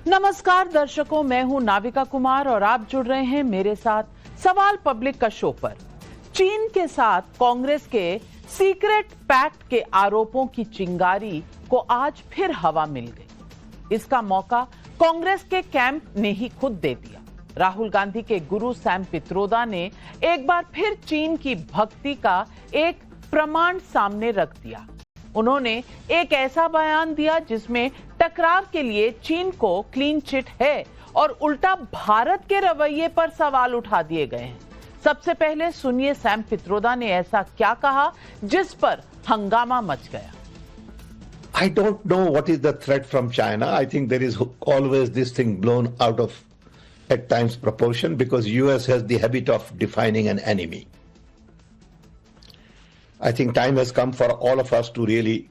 नमस्कार दर्शकों, मैं हूं नाविका कुमार और आप जुड़ रहे हैं मेरे साथ सवाल पब्लिक का शो पर। चीन के साथ कांग्रेस के सीक्रेट पैक्ट के आरोपों की चिंगारी को आज फिर हवा मिल गई। इसका मौका कांग्रेस के कैंप ने ही खुद दे दिया। राहुल गांधी के गुरु सैम पित्रोदा ने एक बार फिर चीन की भक्ति का एक प्रमाण सामने रख दिया। उन्होंने एक ऐसा बयान दिया जिसमें टकराव के लिए चीन को क्लीन चिट है और उल्टा भारत के रवैये पर सवाल उठा दिए गए हैं। सबसे पहले सुनिए सैम पित्रोदा ने ऐसा क्या कहा जिस पर हंगामा मच गया। I don't know what is the threat from China. I think there is always this thing blown out of at times proportion because US has the habit of defining an enemy. I think time has come for all of us to really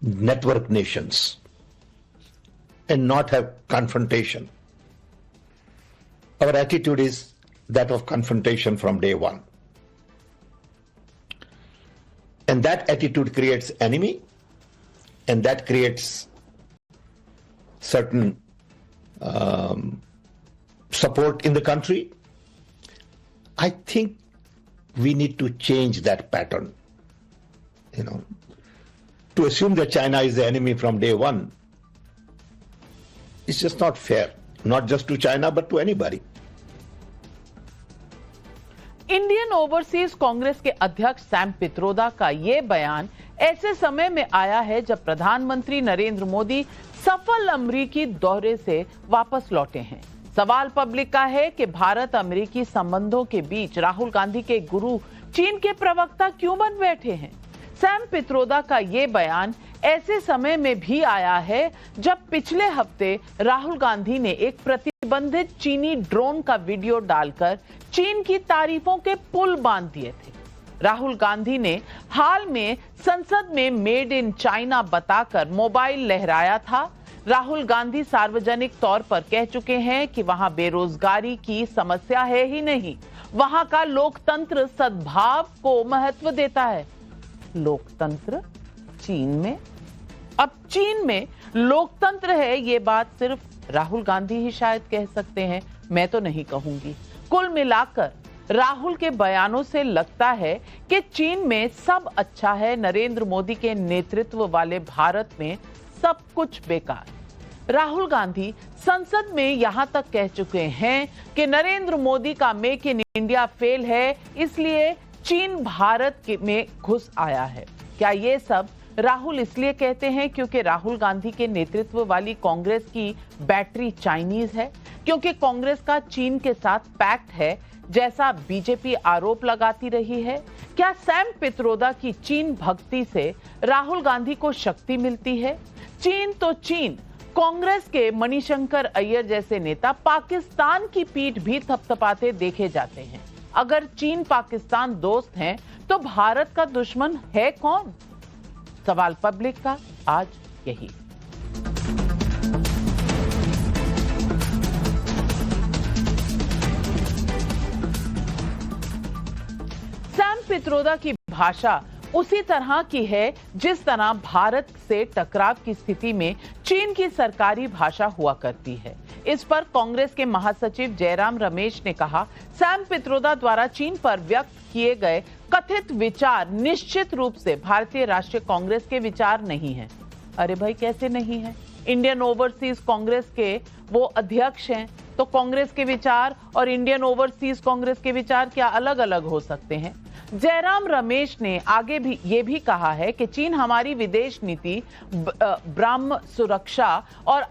network nations and not have confrontation. Our attitude is that of confrontation from day one. And that attitude creates enemy, and that creates certain support in the country. I think we need to change that pattern. To assume that China is the enemy from day one, it's just not fair, not just to China, but to anybody. Indian overseas Congress के अध्यक्ष Sam Pitroda का यह बयान ऐसे समय में आया है जब प्रधानमंत्री नरेंद्र मोदी सफल अमेरिकी दौरे से वापस लौटे हैं। सवाल पब्लिक का है कि भारत अमेरिकी संबंधों के बीच राहुल गांधी के गुरु चीन के प्रवक्ता क्यों बन बैठे हैं। सैम पित्रोदा का ये बयान ऐसे समय में भी आया है जब पिछले हफ्ते राहुल गांधी ने एक प्रतिबंधित चीनी ड्रोन का वीडियो डालकर चीन की तारीफों के पुल बांध दिए थे। राहुल गांधी ने हाल में संसद में मेड इन चाइना बताकर मोबाइल लहराया था। राहुल गांधी सार्वजनिक तौर पर कह चुके हैं कि वहां बेरोजगारी की समस्या है ही नहीं, वहां का लोकतंत्र सद्भाव को महत्व देता है। लोकतंत्र चीन में? अब चीन में लोकतंत्र है, ये बात सिर्फ राहुल गांधी ही शायद कह सकते हैं, मैं तो नहीं कहूंगी। कुल मिलाकर राहुल के बयानों से लगता है कि चीन में सब अच्छा है, नरेंद्र मोदी के नेतृत्व वाले भारत में सब कुछ बेकार। राहुल गांधी संसद में यहां तक कह चुके हैं कि नरेंद्र मोदी का मेक इन इंडिया फेल है, इसलिए चीन भारत में घुस आया है। क्या ये सब राहुल इसलिए कहते हैं क्योंकि राहुल गांधी के नेतृत्व वाली कांग्रेस की बैटरी चाइनीज है, क्योंकि कांग्रेस का चीन के साथ पैक्ट है जैसा बीजेपी आरोप लगाती रही है? क्या सैम पित्रोदा की चीन भक्ति से राहुल गांधी को शक्ति मिलती है? चीन तो चीन, कांग्रेस के मणिशंकर अय्यर जैसे नेता पाकिस्तान की पीठ भी थपथपाते देखे जाते हैं। अगर चीन पाकिस्तान दोस्त हैं तो भारत का दुश्मन है कौन? सवाल पब्लिक का आज यही। सैम पित्रोदा की भाषा उसी तरह की है जिस तरह भारत से टकराव की स्थिति में चीन की सरकारी भाषा हुआ करती है। इस पर कांग्रेस के महासचिव जयराम रमेश ने कहा, सैम पित्रोदा द्वारा चीन पर व्यक्त किए गए कथित विचार निश्चित रूप से भारतीय राष्ट्रीय कांग्रेस के विचार नहीं हैं। अरे भाई, कैसे नहीं है? इंडियन ओवरसीज कांग्रेस के वो अध्यक्ष हैं, तो कांग्रेस के विचार और इंडियन ओवरसीज कांग्रेस के विचार क्या अलग अलग हो सकते हैं? जयराम रमेश ने आगे भी ये भी कहा है कि चीन हमारी विदेश नीति, ब्रह्म सुरक्षा और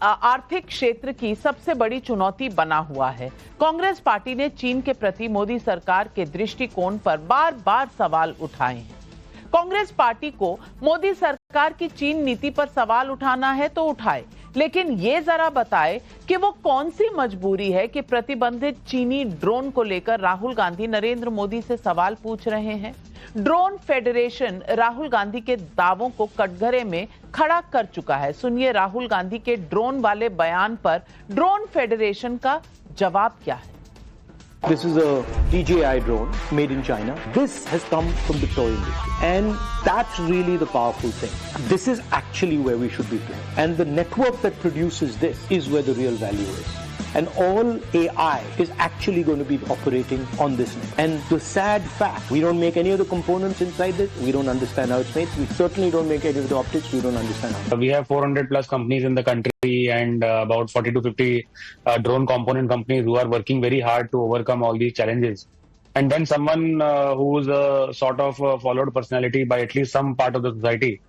आर्थिक क्षेत्र की सबसे बड़ी चुनौती बना हुआ है। कांग्रेस पार्टी ने चीन के प्रति मोदी सरकार के दृष्टिकोण पर बार बार सवाल उठाए हैं। कांग्रेस पार्टी को मोदी सरकार की चीन नीति पर सवाल उठाना है तो उठाए, लेकिन ये जरा बताए कि वो कौन सी मजबूरी है कि प्रतिबंधित चीनी ड्रोन को लेकर राहुल गांधी नरेंद्र मोदी से सवाल पूछ रहे हैं। ड्रोन फेडरेशन राहुल गांधी के दावों को कटघरे में खड़ा कर चुका है। सुनिए राहुल गांधी के ड्रोन वाले बयान पर ड्रोन फेडरेशन का जवाब क्या है। This is a DJI drone made in China. This has come from the toy industry. And that's really the powerful thing. This is actually where we should be playing. And the network that produces this is where the real value is. And all AI is actually going to be operating on this net. And the sad fact, we don't make any of the components inside this. We don't understand how it's made. We certainly don't make any of the optics. We don't understand how. We have 400 plus companies in the country and about 40 to 50 drone component companies who are working very hard to overcome all these challenges. And then someone who's a sort of followed personality by at least some part of the society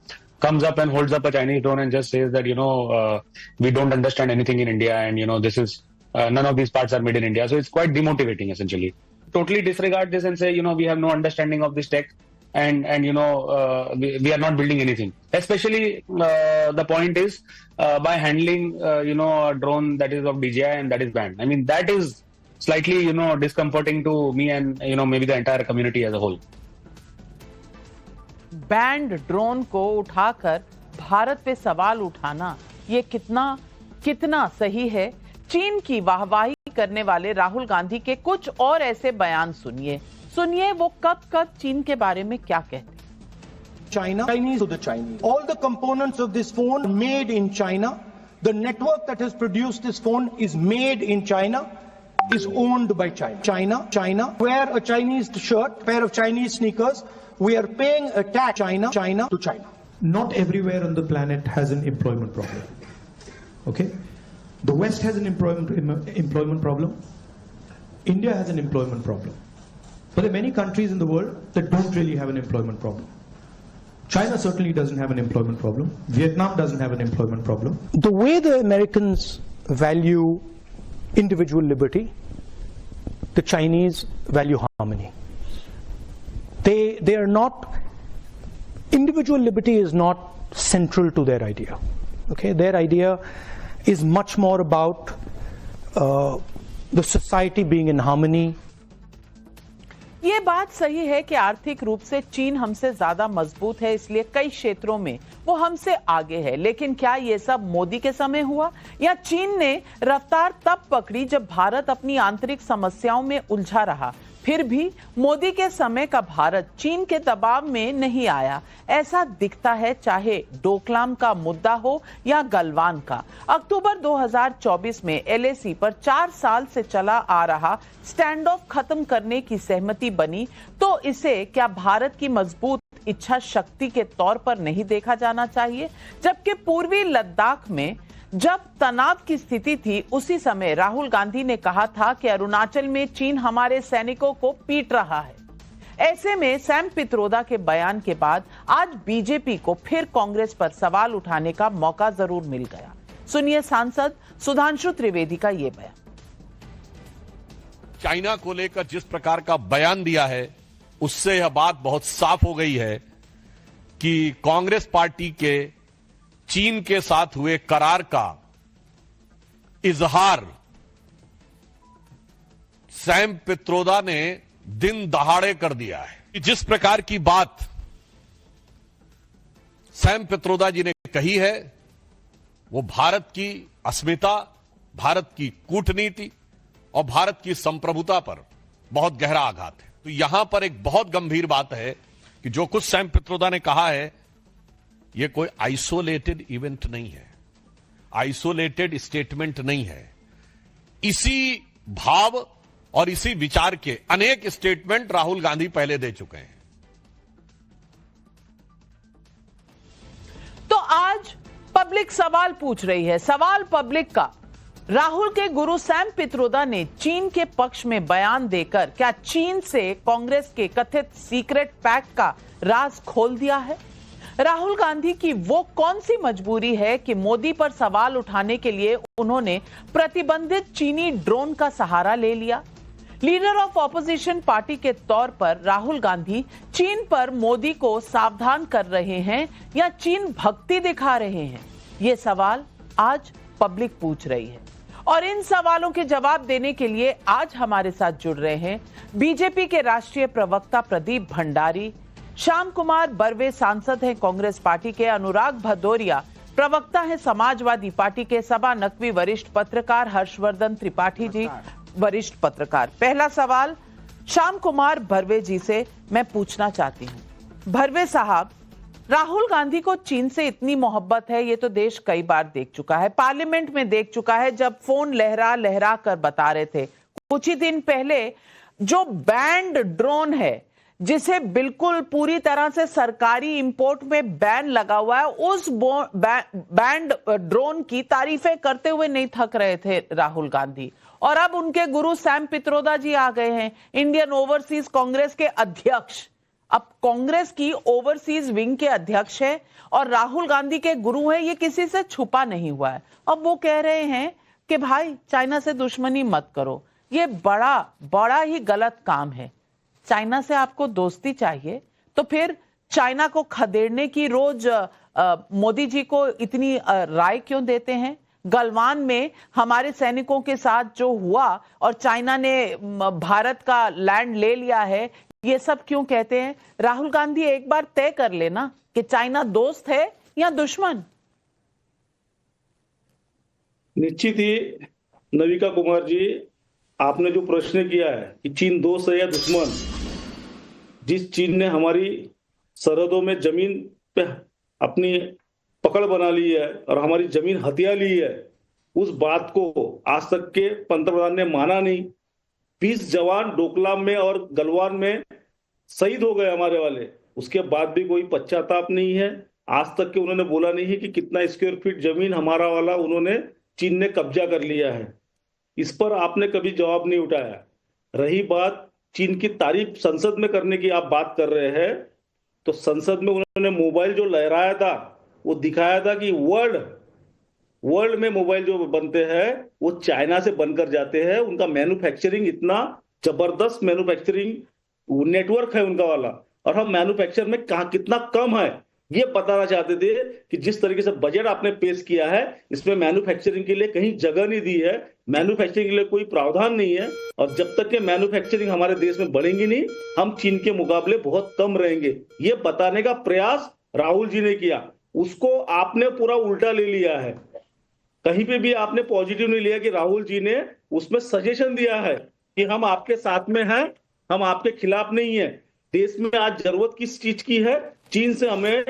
comes up and holds up a Chinese drone and just says that, we don't understand anything in India and, this is none of these parts are made in India. So it's quite demotivating essentially. Totally disregard this and say, we have no understanding of this tech and we are not building anything. Especially the point is by handling, a drone that is of DJI and that is banned. I mean, that is slightly, discomforting to me and, maybe the entire community as a whole. Band drone को उठाकर भारत पे सवाल उठाना ये कितना सही है। चीन की वाहवाही करने वाले राहुल गांधी के कुछ और ऐसे बयान सुनिए वो कब चीन के बारे में क्या कहते हैं। China, Chinese to the Chinese. All the components of this phone made in China. The network that has produced this phone is made in China, is owned by China. China. Wear a Chinese shirt, pair of Chinese sneakers. We are paying a tax. China to China. Not everywhere on the planet has an employment problem. Okay? The West has an employment problem. India has an employment problem. But there are many countries in the world that don't really have an employment problem. China certainly doesn't have an employment problem. Vietnam doesn't have an employment problem. The way the Americans value individual liberty, the Chinese value harmony. They are not, individual liberty is not central to their idea. Okay, their idea is much more about the society being in harmony. ये बात सही है कि आर्थिक रूप से चीन हमसे ज्यादा मजबूत है, इसलिए कई क्षेत्रों में वो हमसे आगे है। लेकिन क्या ये सब मोदी के समय हुआ या चीन ने रफ्तार तब पकड़ी जब भारत अपनी आंतरिक समस्याओं में उलझा रहा? फिर भी मोदी के समय का भारत चीन के दबाव में नहीं आया, ऐसा दिखता है, चाहे डोकलाम का मुद्दा हो या गलवान का। अक्टूबर 2024 में एलएसी पर 4 साल से चला आ रहा स्टैंड ऑफ खत्म करने की सहमति बनी, तो इसे क्या भारत की मजबूत इच्छा शक्ति के तौर पर नहीं देखा जाना चाहिए? जबकि पूर्वी लद्दाख में जब तनाव की स्थिति थी, उसी समय राहुल गांधी ने कहा था कि अरुणाचल में चीन हमारे सैनिकों को पीट रहा है। ऐसे में सैम पित्रोदा के बयान के बाद आज बीजेपी को फिर कांग्रेस पर सवाल उठाने का मौका जरूर मिल गया। सुनिए सांसद सुधांशु त्रिवेदी का ये बयान। चाइना को लेकर जिस प्रकार का बयान दिया है, उससे यह बात बहुत साफ हो गई है कि कांग्रेस पार्टी के चीन के साथ हुए करार का इजहार सैम पित्रोदा ने दिन दहाड़े कर दिया है। जिस प्रकार की बात सैम पित्रोदा जी ने कही है, वो भारत की अस्मिता, भारत की कूटनीति और भारत की संप्रभुता पर बहुत गहरा आघात है। तो यहां पर एक बहुत गंभीर बात है कि जो कुछ सैम पित्रोदा ने कहा है, यह कोई आइसोलेटेड इवेंट नहीं है, आइसोलेटेड स्टेटमेंट नहीं है। इसी भाव और इसी विचार के अनेक स्टेटमेंट राहुल गांधी पहले दे चुके हैं। तो आज पब्लिक सवाल पूछ रही है, सवाल पब्लिक का, राहुल के गुरु सैम पित्रोदा ने चीन के पक्ष में बयान देकर क्या चीन से कांग्रेस के कथित सीक्रेट पैक्ट का राज खोल दिया है? राहुल गांधी की वो कौन सी मजबूरी है कि मोदी पर सवाल उठाने के लिए उन्होंने प्रतिबंधित चीनी ड्रोन का सहारा ले लिया? लीडर ऑफ ऑपोजिशन पार्टी के तौर पर राहुल गांधी चीन पर मोदी को सावधान कर रहे हैं या चीन भक्ति दिखा रहे हैं? ये सवाल आज पब्लिक पूछ रही है और इन सवालों के जवाब देने के लिए आज हमारे साथ जुड़ रहे हैं बीजेपी के राष्ट्रीय प्रवक्ता प्रदीप भंडारी, श्याम कुमार बर्वे सांसद हैं कांग्रेस पार्टी के, अनुराग भदौरिया प्रवक्ता हैं समाजवादी पार्टी के, सभा नकवी वरिष्ठ पत्रकार हर्षवर्धन त्रिपाठी जी, वरिष्ठ पत्रकार। पहला सवाल श्याम कुमार भरवे जी से मैं पूछना चाहती हूं। भरवे साहब, राहुल गांधी को चीन से इतनी मोहब्बत है ये तो देश कई बार देख चुका है, पार्लियामेंट में देख चुका है, जब फोन लहरा लहरा कर बता रहे थे कुछ ही दिन पहले जो बैंड ड्रोन है जिसे बिल्कुल पूरी तरह से सरकारी इंपोर्ट में बैन लगा हुआ है, उस बैंड ड्रोन की तारीफें करते हुए नहीं थक रहे थे राहुल गांधी। और अब उनके गुरु सैम पित्रोदा जी आ गए हैं, इंडियन ओवरसीज कांग्रेस के अध्यक्ष, अब कांग्रेस की ओवरसीज विंग के अध्यक्ष है और राहुल गांधी के गुरु हैं, ये किसी से छुपा नहीं हुआ है। अब वो कह रहे हैं कि भाई चाइना से दुश्मनी मत करो, ये बड़ा ही गलत काम है। चाइना से आपको दोस्ती चाहिए तो फिर चाइना को खदेड़ने की रोज मोदी जी को इतनी राय क्यों देते हैं? गलवान में हमारे सैनिकों के साथ जो हुआ और चाइना ने भारत का लैंड ले लिया है, ये सब क्यों कहते हैं? राहुल गांधी एक बार तय कर लेना कि चाइना दोस्त है या दुश्मन। निश्चित ही नविका कुमार जी, आपने जो प्रश्न किया है कि चीन दोस्त है या दुश्मन, जिस चीन ने हमारी सरहदों में जमीन पे अपनी पकड़ बना ली है और हमारी जमीन हथिया ली है, उस बात को आज तक के पंतप्रधान ने माना नहीं। 20 जवान डोकलाम में और गलवान में शहीद हो गए हमारे वाले, उसके बाद भी कोई पश्चाताप नहीं है। आज तक के उन्होंने बोला नहीं है कि कितना स्क्वायर फीट जमीन हमारा वाला उन्होंने चीन ने कब्जा कर लिया है। इस पर आपने कभी जवाब नहीं उठाया। रही बात चीन की तारीफ संसद में करने की, आप बात कर रहे हैं, तो संसद में उन्होंने मोबाइल जो लहराया था वो दिखाया था कि वर्ल्ड में मोबाइल जो बनते हैं वो चाइना से बनकर जाते हैं। उनका मैन्युफैक्चरिंग इतना जबरदस्त मैन्युफैक्चरिंग नेटवर्क है उनका वाला, और हम मैन्युफैक्चर में कहां कितना कम है ये बताना चाहते थे कि जिस तरीके से बजट आपने पेश किया है इसमें मैन्युफैक्चरिंग के लिए कहीं जगह नहीं दी है, मैन्युफैक्चरिंग के लिए कोई प्रावधान नहीं है। और जब तक के मैन्युफैक्चरिंग हमारे देश में बढ़ेंगी नहीं, हम चीन के मुकाबले बहुत कम रहेंगे, ये बताने का प्रयास राहुल जी ने किया। उसको आपने पूरा उल्टा ले लिया है। कहीं पे भी आपने पॉजिटिव नहीं लिया कि राहुल जी ने उसमें सजेशन दिया है कि हम आपके साथ में हैं, हम आपके खिलाफ नहीं है। देश में आज जरूरत किस चीज की है? चीन से हमें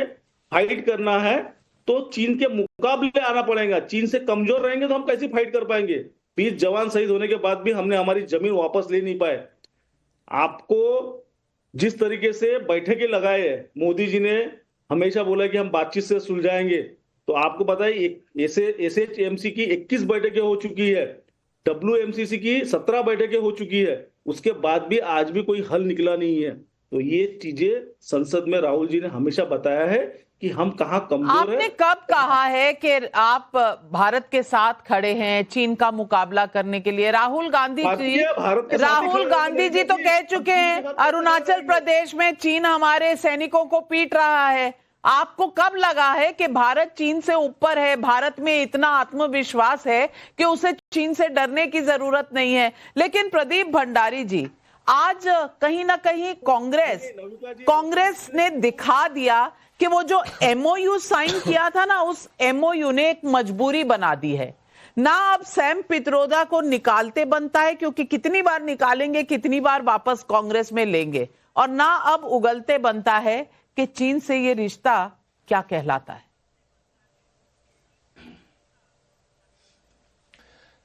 फाइट करना है तो चीन के मुकाबले आना पड़ेगा। चीन से कमजोर रहेंगे तो हम कैसे फाइट कर पाएंगे? 20 जवान शहीद होने के बाद भी हमने हमारी जमीन वापस ले नहीं पाए। आपको जिस तरीके से बैठकें लगाए है, मोदी जी ने हमेशा बोला कि हम बातचीत से सुलझाएंगे, तो आपको पता है एसएचएमसी की 21 बैठकें हो चुकी है, डब्ल्यूएमसीसी की 17 बैठकें हो चुकी है, उसके बाद भी आज भी कोई हल निकला नहीं है। तो ये चीजें संसद में राहुल जी ने हमेशा बताया है कि हम कहां कमजोर है। आपने कब कहा है कि आप भारत के साथ खड़े हैं चीन का मुकाबला करने के लिए? राहुल गांधी जी तो कह चुके हैं अरुणाचल प्रदेश में चीन हमारे सैनिकों को पीट रहा है। आपको कब लगा है कि भारत चीन से ऊपर है, भारत में इतना आत्मविश्वास है कि उसे चीन से डरने की जरूरत नहीं है? लेकिन प्रदीप भंडारी जी, आज कहीं ना कहीं कांग्रेस ने दिखा दिया कि वो जो एमओयू साइन किया था ना, उस एमओयू ने एक मजबूरी बना दी है। ना अब सैम पित्रोदा को निकालते बनता है, क्योंकि कितनी बार निकालेंगे, कितनी बार वापस कांग्रेस में लेंगे, और ना अब उगलते बनता है कि चीन से ये रिश्ता क्या कहलाता है।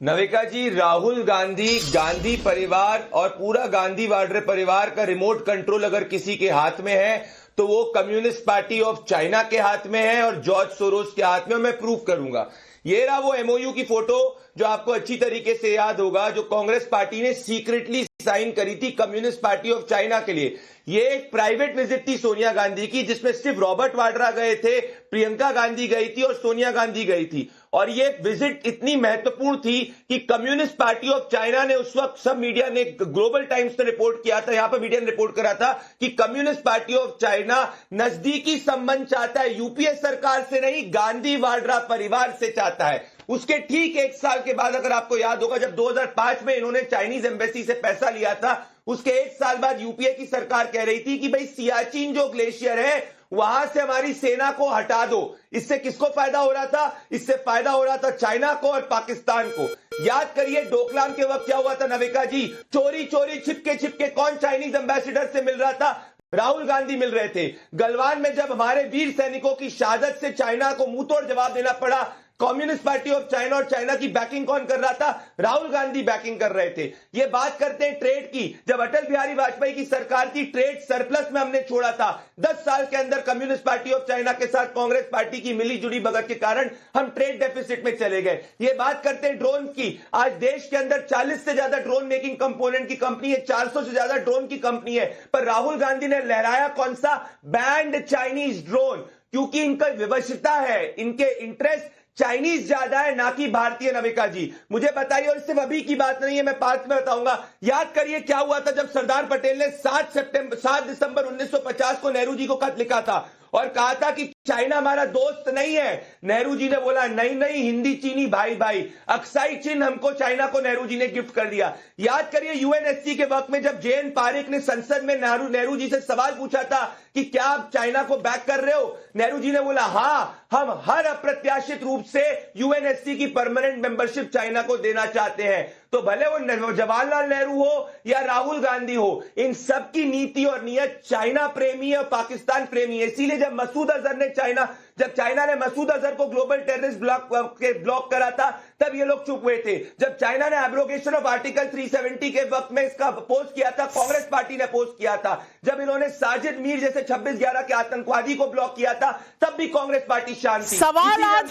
नविका जी, राहुल गांधी परिवार और पूरा गांधी वाड्रे परिवार का रिमोट कंट्रोल अगर किसी के हाथ में है तो वो कम्युनिस्ट पार्टी ऑफ चाइना के हाथ में है और जॉर्ज सोरोस के हाथ में। मैं प्रूव करूंगा। ये रहा वो एमओयू की फोटो जो आपको अच्छी तरीके से याद होगा, जो कांग्रेस पार्टी ने सीक्रेटली साइन करी थी कम्युनिस्ट पार्टी ऑफ चाइना के लिए। ये एक प्राइवेट विजिट थी सोनिया गांधी की, जिसमें सिर्फ रॉबर्ट वाड्रा गए थे, प्रियंका गांधी गई थी और सोनिया गांधी गई थी। और ये विजिट इतनी महत्वपूर्ण थी कि कम्युनिस्ट पार्टी ऑफ चाइना ने उस वक्त, सब मीडिया ने, ग्लोबल टाइम्स ने रिपोर्ट किया था, यहां पर मीडिया ने रिपोर्ट करा था कि कम्युनिस्ट पार्टी ऑफ चाइना नजदीकी संबंध चाहता है, यूपीए सरकार से नहीं, गांधी वाड्रा परिवार से चाहता है। उसके ठीक 1 साल के बाद, अगर आपको याद होगा, जब 2005 में इन्होंने चाइनीज एम्बेसी से पैसा लिया था, उसके 1 साल बाद यूपीए की सरकार कह रही थी कि भाई सियाचिन जो ग्लेशियर है वहां से हमारी सेना को हटा दो। इससे किसको फायदा हो रहा था? इससे फायदा हो रहा था चाइना को और पाकिस्तान को। याद करिए डोकलाम के वक्त क्या हुआ था नविका जी, चोरी चोरी छिपके कौन चाइनीज एम्बेसडर से मिल रहा था? राहुल गांधी मिल रहे थे। गलवान में जब हमारे वीर सैनिकों की शहादत से चाइना को मुंह तोड़ जवाब देना पड़ा, कम्युनिस्ट पार्टी ऑफ चाइना और चाइना की बैकिंग कौन कर रहा था? राहुल गांधी बैकिंग कर रहे थे। ये बात करते हैं ट्रेड की, जब अटल बिहारी वाजपेयी की सरकार थी ट्रेड सरप्लस में हमने छोड़ा था। 10 साल के अंदर कम्युनिस्ट पार्टी ऑफ चाइना के साथ कांग्रेस पार्टी की मिली जुली भगत के कारण हम ट्रेड डेफिसिट में चले गए। ये बात करते हैं ड्रोन की, आज देश के अंदर 40 से ज्यादा ड्रोन मेकिंग कंपोनेंट की कंपनी है, 400 से ज्यादा ड्रोन की कंपनी है, पर राहुल गांधी ने लहराया कौन सा? बैंड चाइनीज ड्रोन, क्योंकि इनका विवशता है, इनके इंटरेस्ट चाइनीज ज्यादा है ना कि भारतीय। नविका जी मुझे बताइए, और सिर्फ अभी की बात नहीं है, मैं पांच में बताऊंगा। याद करिए क्या हुआ था जब सरदार पटेल ने 7 दिसंबर 1950 को नेहरू जी को खत लिखा था और कहा था कि चाइना हमारा दोस्त नहीं है। नेहरू जी ने बोला नहीं नहीं, हिंदी चीनी भाई भाई। अक्साई चिन्ह हमको चाइना को नेहरू जी ने गिफ्ट कर दिया। याद करिए यूएनएससी के वक्त में जब जे.एन. पारेख ने संसद में नेहरू जी से सवाल पूछा था कि क्या आप चाइना को बैक कर रहे हो, नेहरू जी ने बोला हां, हम हर अप्रत्याशित रूप से यूएनएससी की परमानेंट मेंबरशिप चाइना को देना चाहते हैं। तो भले वो जवाहरलाल नेहरू हो या राहुल गांधी हो, इन सब की नीति और नियत चाइना प्रेमी और पाकिस्तान प्रेमी है। इसीलिए जब चाइना ने मसूद अजहर को ग्लोबल टेररिस्ट ब्लॉक करा था, तब ये लोग चुप हुए थे। जब चाइना ने एब्रोगेशन ऑफ आर्टिकल 370 के वक्त में इसका पोस्ट किया था, कांग्रेस पार्टी ने पोस्ट किया था। जब इन्होंने साजिद मीर जैसे 26/11 के आतंकवादी को ब्लॉक किया था, तब भी कांग्रेस पार्टी शांत थी। सवाल आज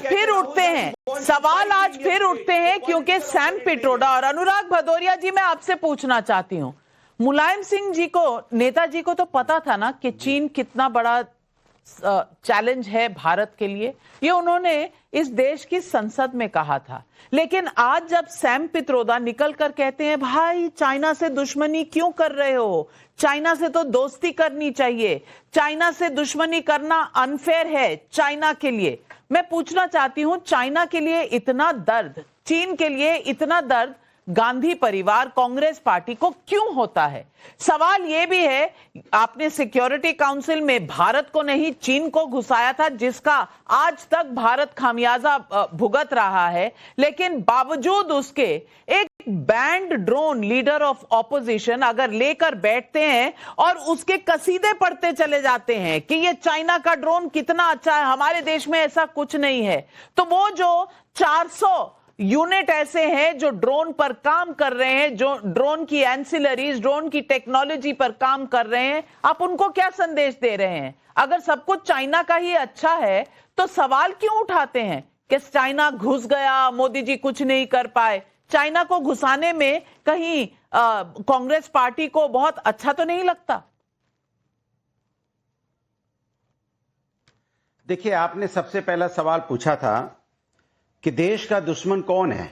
फिर उठते हैं क्योंकि सैम पिट्रोडा और अनुराग भदौरिया जी, मैं आपसे पूछना चाहती हूं, मुलायम सिंह जी को, नेताजी को तो पता था ना कि चीन कितना बड़ा चैलेंज है भारत के लिए, ये उन्होंने इस देश की संसद में कहा था। लेकिन आज जब सैम पित्रोदा निकल कर कहते हैं भाई चाइना से दुश्मनी क्यों कर रहे हो, चाइना से तो दोस्ती करनी चाहिए, चाइना से दुश्मनी करना अनफेयर है चाइना के लिए, मैं पूछना चाहती हूं चाइना के लिए इतना दर्द, चीन के लिए इतना दर्द गांधी परिवार कांग्रेस पार्टी को क्यों होता है? सवाल यह भी है, आपने सिक्योरिटी काउंसिल में भारत को नहीं चीन को घुसाया था, जिसका आज तक भारत खामियाजा भुगत रहा है, लेकिन बावजूद उसके एक band drone leader of opposition अगर लेकर बैठते हैं और उसके कसीदे पढ़ते चले जाते हैं कि ये चाइना का ड्रोन कितना अच्छा है, हमारे देश में ऐसा कुछ नहीं है, तो वो जो 400 यूनिट ऐसे हैं जो ड्रोन पर काम कर रहे हैं, जो ड्रोन की एंसिलरीज, ड्रोन की टेक्नोलॉजी पर काम कर रहे हैं, आप उनको क्या संदेश दे रहे हैं? अगर सब कुछ चाइना का ही अच्छा है तो सवाल क्यों उठाते हैं कि चाइना घुस गया, मोदी जी कुछ नहीं कर पाए? चाइना को घुसाने में कहीं कांग्रेस पार्टी को बहुत अच्छा तो नहीं लगता? देखिए, आपने सबसे पहला सवाल पूछा था कि देश का दुश्मन कौन है,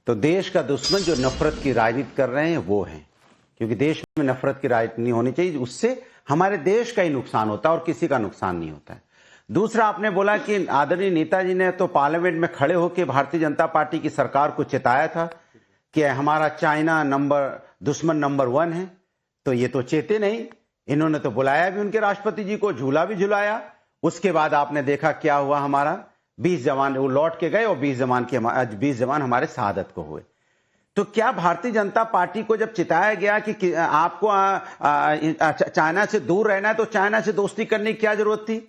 तो देश का दुश्मन जो नफरत की राजनीति कर रहे हैं वो हैं, क्योंकि देश में नफरत की राजनीति नहीं होनी चाहिए, उससे हमारे देश का ही नुकसान होता है और किसी का नुकसान नहीं होता है। दूसरा, आपने बोला कि आदरणीय नेताजी ने तो पार्लियामेंट में खड़े होकर भारतीय जनता पार्टी की सरकार को चेताया था कि हमारा चाइना दुश्मन नंबर 1 है, तो ये तो चेते नहीं, इन्होंने तो बुलाया भी उनके राष्ट्रपति जी को, झूला भी झुलाया। उसके बाद आपने देखा क्या हुआ, हमारा 20 जवान वो लौट के गए और 20 जवान हमारे शहादत को हुए। तो क्या भारतीय जनता पार्टी को जब चिताया गया कि आपको चाइना से दूर रहना है तो चाइना से दोस्ती करने की क्या जरूरत थी?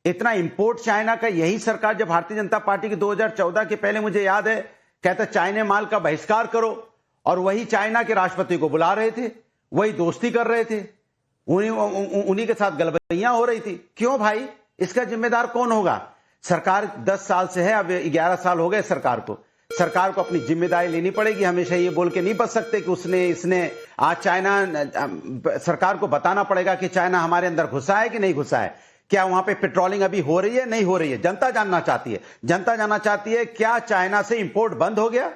इतना इंपोर्ट चाइना का, यही सरकार जब भारतीय जनता पार्टी की 2014 के पहले मुझे याद है कहता चाइना माल का बहिष्कार करो, और वही चाइना के राष्ट्रपति को बुला रहे थे, वही दोस्ती कर रहे थे, उन्हीं के साथ गलबैयां हो रही थी। क्यों भाई? इसका जिम्मेदार कौन होगा? सरकार 10 साल से है, अब 11 साल हो गए सरकार को अपनी जिम्मेदारी लेनी पड़ेगी। हमेशा ये बोल के नहीं बच सकते कि इसने आज चाइना, सरकार को बताना पड़ेगा कि चाइना हमारे अंदर घुसा है कि नहीं घुसा है, क्या वहां पे पेट्रोलिंग अभी हो रही है, नहीं हो रही है, जनता जानना चाहती है। क्या चाइना से इंपोर्ट बंद हो गया?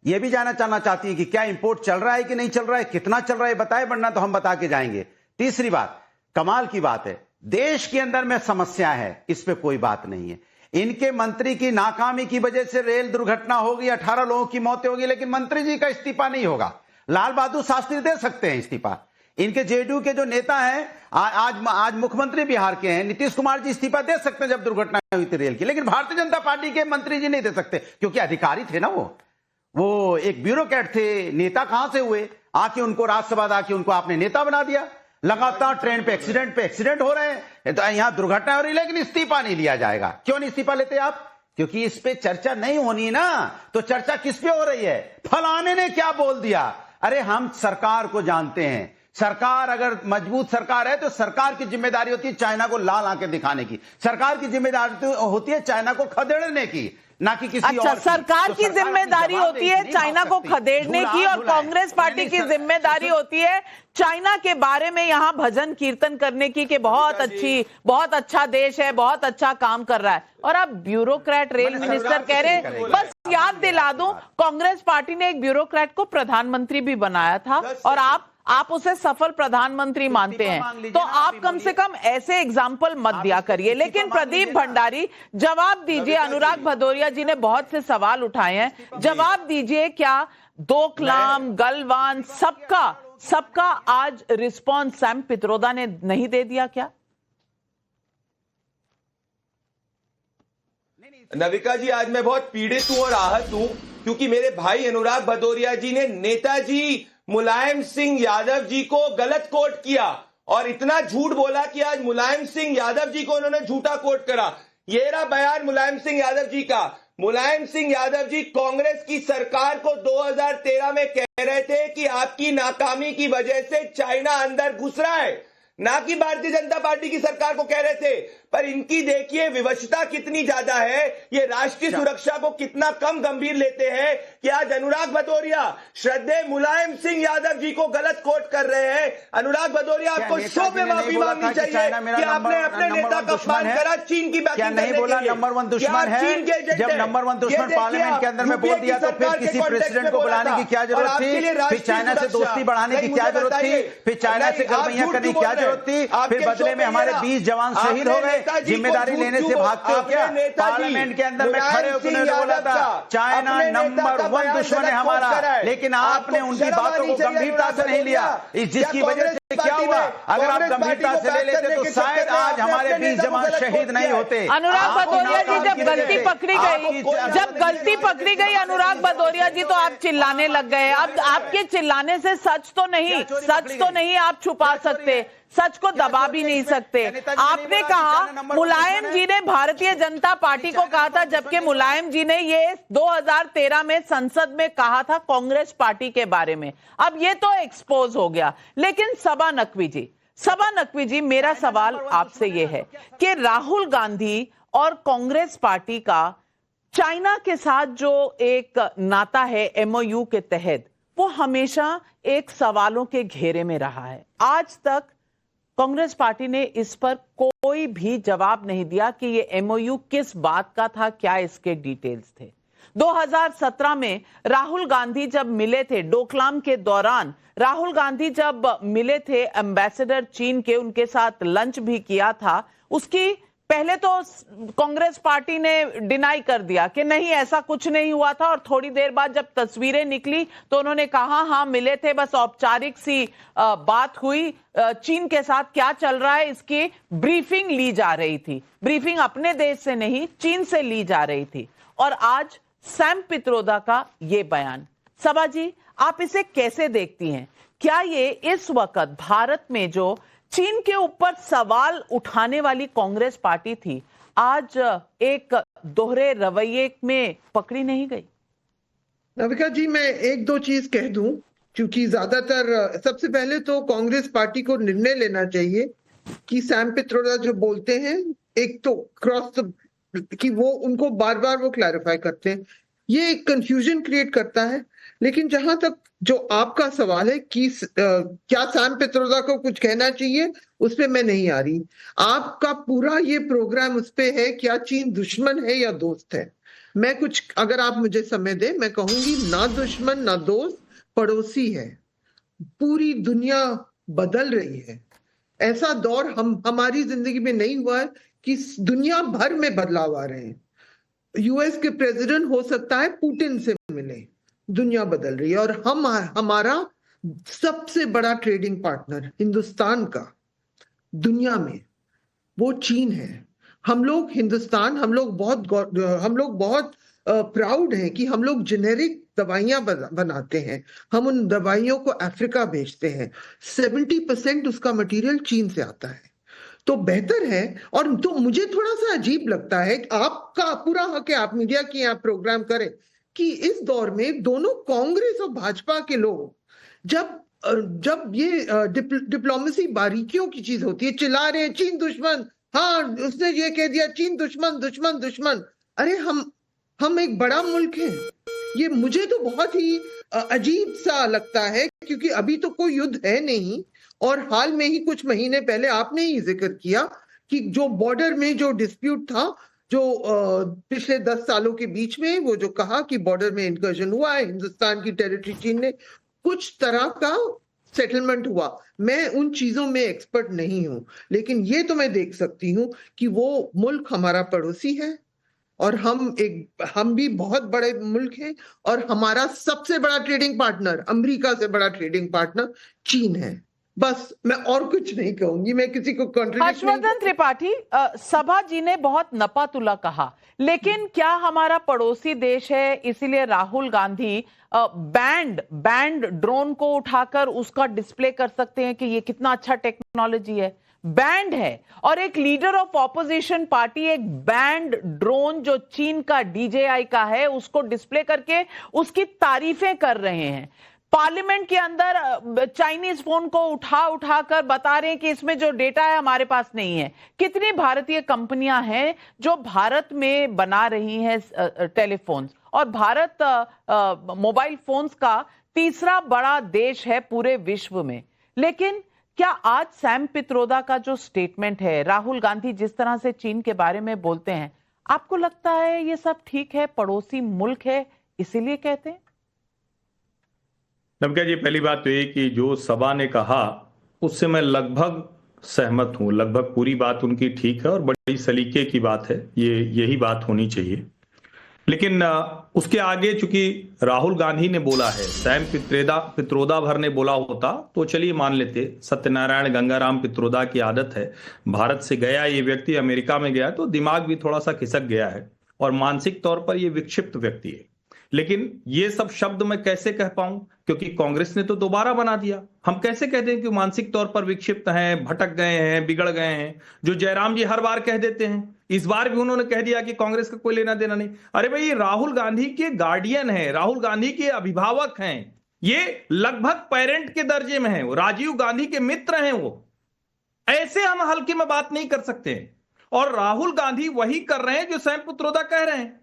यह भी जानना चाहती है कि क्या इंपोर्ट चल रहा है कि नहीं चल रहा है, कितना चल रहा है बताए, बढ़ना तो हम बता के जाएंगे। तीसरी बात, कमाल की बात है, देश के अंदर में समस्या है, इस पे कोई बात नहीं है। इनके मंत्री की नाकामी की वजह से रेल दुर्घटना होगी, 18 लोगों की मौतें होगी, लेकिन मंत्री जी का इस्तीफा नहीं होगा। लाल बहादुर शास्त्री दे सकते हैं इस्तीफा, इनके जेडीयू के जो नेता हैं, आज मुख्यमंत्री बिहार के हैं, नीतीश कुमार जी इस्तीफा दे सकते हैं जब दुर्घटना हुई थी रेल की, लेकिन भारतीय जनता पार्टी के मंत्री जी नहीं दे सकते क्योंकि अधिकारी थे ना, वो एक ब्यूरोक्रेट थे। नेता कहां से हुए? आके उनको राज्यसभा आके उनको आपने नेता बना दिया। लगातार ट्रेन पे एक्सीडेंट हो रहे हैं, तो यहां दुर्घटना हो रही, लेकिन इस्तीफा नहीं लिया जाएगा। क्यों नहीं इस्तीफा लेते आप? क्योंकि इस पे चर्चा नहीं होनी ना। तो चर्चा किस पे हो रही है? फलाने ने क्या बोल दिया। अरे हम सरकार को जानते हैं, सरकार अगर मजबूत सरकार है तो सरकार की जिम्मेदारी होती है चाइना को लाल आंखें दिखाने की, सरकार की जिम्मेदारी होती है चाइना को खदेड़ने की, ना कि किसी अच्छा, और सरकार की जिम्मेदारी होती है चाइना को खदेड़ने की, और कांग्रेस पार्टी की जिम्मेदारी होती है चाइना के बारे में यहाँ भजन कीर्तन करने की कि बहुत अच्छा देश है, बहुत अच्छा काम कर रहा है। और आप ब्यूरोक्रेट रेल मिनिस्टर कह रहे हैं। बस याद दिला दूं, कांग्रेस पार्टी ने एक ब्यूरोक्रेट को प्रधानमंत्री भी बनाया था और आप उसे सफल प्रधानमंत्री मानते हैं, तो आप कम से कम ऐसे एग्जाम्पल मत दिया करिए। लेकिन प्रदीप भंडारी, जवाब दीजिए। अनुराग भदौरिया जी ने बहुत से सवाल उठाए हैं, जवाब दीजिए। क्या डोकलाम, गलवान, सबका आज रिस्पॉन्स सैम पित्रोदा ने नहीं दे दिया क्या? नविका जी, आज मैं बहुत पीड़ित हूं और आहत हूं क्योंकि मेरे भाई अनुराग भदौरिया जी ने नेताजी मुलायम सिंह यादव जी को गलत कोट किया और इतना झूठ बोला कि आज मुलायम सिंह यादव जी को उन्होंने झूठा कोट करा। ये रहा बयान मुलायम सिंह यादव जी का। मुलायम सिंह यादव जी कांग्रेस की सरकार को 2013 में कह रहे थे कि आपकी नाकामी की वजह से चाइना अंदर घुस रहा है, ना कि भारतीय जनता पार्टी की सरकार को कह रहे थे। पर इनकी देखिए विवशता कितनी ज्यादा है, ये राष्ट्रीय सुरक्षा को कितना कम गंभीर लेते हैं कि आज अनुराग भदौरिया श्रद्धेय मुलायम सिंह यादव जी को गलत कोट कर रहे हैं। अनुराग भदौरिया, आपको शो पे माफी मांगनी चाहिए कि आपने अपने नेता का अपमान करा चीन की बात नहीं बोला नंबर 1 दुश्मन है। जब नंबर 1 दुश्मन पार्लियामेंट के अंदर में बोल दिया तो फिर किसी प्रेसिडेंट को बुलाने की क्या जरूरत थी? फिर चाइना से दोस्ती बढ़ाने की क्या जरूरत थी? फिर चाइना से गलबैया करने की क्या जरूरत थी? फिर बदले में हमारे 20 जवान शहीद हो गए। जिम्मेदारी लेने से भागते हो क्या? पार्लियामेंट के अंदर में खड़े होकर उन्होंने बोला था चाइना नंबर 1 दुश्मन है हमारा, लेकिन आपने उनकी बातों को गंभीरता से नहीं लिया। जिसकी वजह से क्या हुआ? अगर आप गंभीरता से ले लेते तो शायद आज हमारे 20 जवान शहीद नहीं होते। अनुराग भदौरिया जी, जब गलती पकड़ी गई अनुराग भदौरिया जी, तो आप चिल्लाने लग गए। अब आपके चिल्लाने से सच तो नहीं आप छुपा सकते, सच को दबा भी नहीं सकते। आपने कहा मुलायम जी ने भारतीय जनता पार्टी को कहा था, जबकि मुलायम जी ने ये 2013 में संसद में कहा था कांग्रेस पार्टी के बारे में। अब ये तो एक्सपोज हो गया। लेकिन सबा नकवी जी, मेरा सवाल आपसे ये है कि राहुल गांधी और कांग्रेस पार्टी का चाइना के साथ जो एक नाता है MOU के तहत, वो हमेशा एक सवालों के घेरे में रहा है। आज तक कांग्रेस पार्टी ने इस पर कोई भी जवाब नहीं दिया कि ये MOU किस बात का था, क्या इसके डिटेल्स थे। 2017 में राहुल गांधी जब मिले थे, डोकलाम के दौरान राहुल गांधी जब मिले थे एम्बेसडर चीन के, उनके साथ लंच भी किया था। उसकी पहले तो कांग्रेस पार्टी ने डिनाई कर दिया कि नहीं ऐसा कुछ नहीं हुआ था, और थोड़ी देर बाद जब तस्वीरें निकली तो उन्होंने कहा हाँ मिले थे, बस औपचारिक सी बात हुई। चीन के साथ क्या चल रहा है इसकी ब्रीफिंग ली जा रही थी। ब्रीफिंग अपने देश से नहीं, चीन से ली जा रही थी। और आज सैम पित्रोदा का ये बयान, सबा जी आप इसे कैसे देखती हैं? क्या ये इस वक्त भारत में जो चीन के ऊपर सवाल उठाने वाली कांग्रेस पार्टी थी, आज एक दोहरे रवैये में पकड़ी नहीं गई? नविका जी, मैं एक दो चीज कह दूं, क्योंकि ज्यादातर सबसे पहले तो कांग्रेस पार्टी को निर्णय लेना चाहिए कि सैम पित्रोदा जो बोलते हैं, एक तो क्रॉस कि वो उनको बार बार वो क्लैरिफाई करते हैं, ये एक कंफ्यूजन क्रिएट करता है। लेकिन जहां तक जो आपका सवाल है कि क्या सैम पित्रोदा को कुछ कहना चाहिए, उस पे मैं नहीं आ रही। आपका पूरा ये प्रोग्राम उस पे है क्या चीन दुश्मन है या दोस्त है। मैं कुछ, अगर आप मुझे समय दें, मैं कहूंगी ना दुश्मन ना दोस्त, पड़ोसी है। पूरी दुनिया बदल रही है। ऐसा दौर हमारी जिंदगी में नहीं हुआ है कि दुनिया भर में बदलाव आ रहे हैं। यूएस के प्रेसिडेंट हो सकता है पुतिन से मिले, दुनिया बदल रही है। और हमारा सबसे बड़ा ट्रेडिंग पार्टनर हिंदुस्तान का दुनिया में वो चीन है। हम लोग हिंदुस्तान, हम लोग बहुत प्राउड हैं कि हम लोग जेनेरिक दवाइयां बनाते हैं। हम उन दवाइयों को अफ्रीका भेजते हैं। 70% उसका मटेरियल चीन से आता है। तो बेहतर है। और तो मुझे थोड़ा सा अजीब लगता है, आपका पूरा हक है, आप मीडिया की आप प्रोग्राम करें, कि इस दौर में दोनों कांग्रेस और भाजपा के लोग जब ये डिप्लोमेसी बारीकियों की चीज होती है, चिल्ला रहे हैं चीन दुश्मन, हाँ उसने ये कह दिया चीन दुश्मन दुश्मन दुश्मन। अरे हम एक बड़ा मुल्क है। ये मुझे तो बहुत ही अजीब सा लगता है, क्योंकि अभी तो कोई युद्ध है नहीं, और हाल में ही कुछ महीने पहले आपने ही जिक्र किया कि जो बॉर्डर में जो डिस्प्यूट था, जो पिछले 10 सालों के बीच में, वो जो कहा कि बॉर्डर में इंकर्जन हुआ है, हिंदुस्तान की टेरिटरी चीन ने, कुछ तरह का सेटलमेंट हुआ। मैं उन चीजों में एक्सपर्ट नहीं हूं, लेकिन ये तो मैं देख सकती हूं कि वो मुल्क हमारा पड़ोसी है, और हम भी बहुत बड़े मुल्क हैं, और हमारा सबसे बड़ा ट्रेडिंग पार्टनर, अमेरिका से बड़ा ट्रेडिंग पार्टनर चीन है। बस मैं और कुछ नहीं कहूंगी, मैं किसी को हर्षवर्धन त्रिपाठी, सभा जी ने बहुत नपातुला कहा, लेकिन क्या हमारा पड़ोसी देश है इसीलिए राहुल गांधी बैंड ड्रोन को उठाकर उसका डिस्प्ले कर सकते हैं कि ये कितना अच्छा टेक्नोलॉजी है? बैंड है, और एक लीडर ऑफ ऑपोजिशन पार्टी एक बैंड ड्रोन जो चीन का DJI का है उसको डिस्प्ले करके उसकी तारीफें कर रहे हैं। पार्लियामेंट के अंदर चाइनीज फोन को उठा कर बता रहे हैं कि इसमें जो डेटा है हमारे पास नहीं है। कितनी भारतीय कंपनियां हैं जो भारत में बना रही हैं टेलीफोन्स, और भारत मोबाइल फोन्स का तीसरा बड़ा देश है पूरे विश्व में। लेकिन क्या आज सैम पित्रोदा का जो स्टेटमेंट है, राहुल गांधी जिस तरह से चीन के बारे में बोलते हैं, आपको लगता है ये सब ठीक है, पड़ोसी मुल्क है इसीलिए कहते हैं? नमिका जी, पहली बात तो ये कि जो सभा ने कहा उससे मैं लगभग सहमत हूं। लगभग पूरी बात उनकी ठीक है और बड़ी सलीके की बात है, यही बात होनी चाहिए। लेकिन उसके आगे चूंकि राहुल गांधी ने बोला है, सैम पित्रोदा भर ने बोला होता तो चलिए मान लेते। सत्यनारायण गंगाराम पित्रोदा की आदत है, भारत से गया ये व्यक्ति, अमेरिका में गया तो दिमाग भी थोड़ा सा खिसक गया है और मानसिक तौर पर ये विक्षिप्त व्यक्ति है। लेकिन ये सब शब्द मैं कैसे कह पाऊं, क्योंकि कांग्रेस ने तो दोबारा बना दिया। हम कैसे कह दें कि मानसिक तौर पर विक्षिप्त हैं, भटक गए हैं, बिगड़ गए हैं, जो जयराम जी हर बार कह देते हैं। इस बार भी उन्होंने कह दिया कि कांग्रेस का कोई लेना देना नहीं। अरे भाई, ये राहुल गांधी के गार्डियन है, राहुल गांधी के अभिभावक हैं, ये लगभग पेरेंट के दर्जे में है, वो राजीव गांधी के मित्र हैं। वो ऐसे हम हल्के में बात नहीं कर सकते। और राहुल गांधी वही कर रहे हैं जो सैम पित्रोदा कह रहे हैं।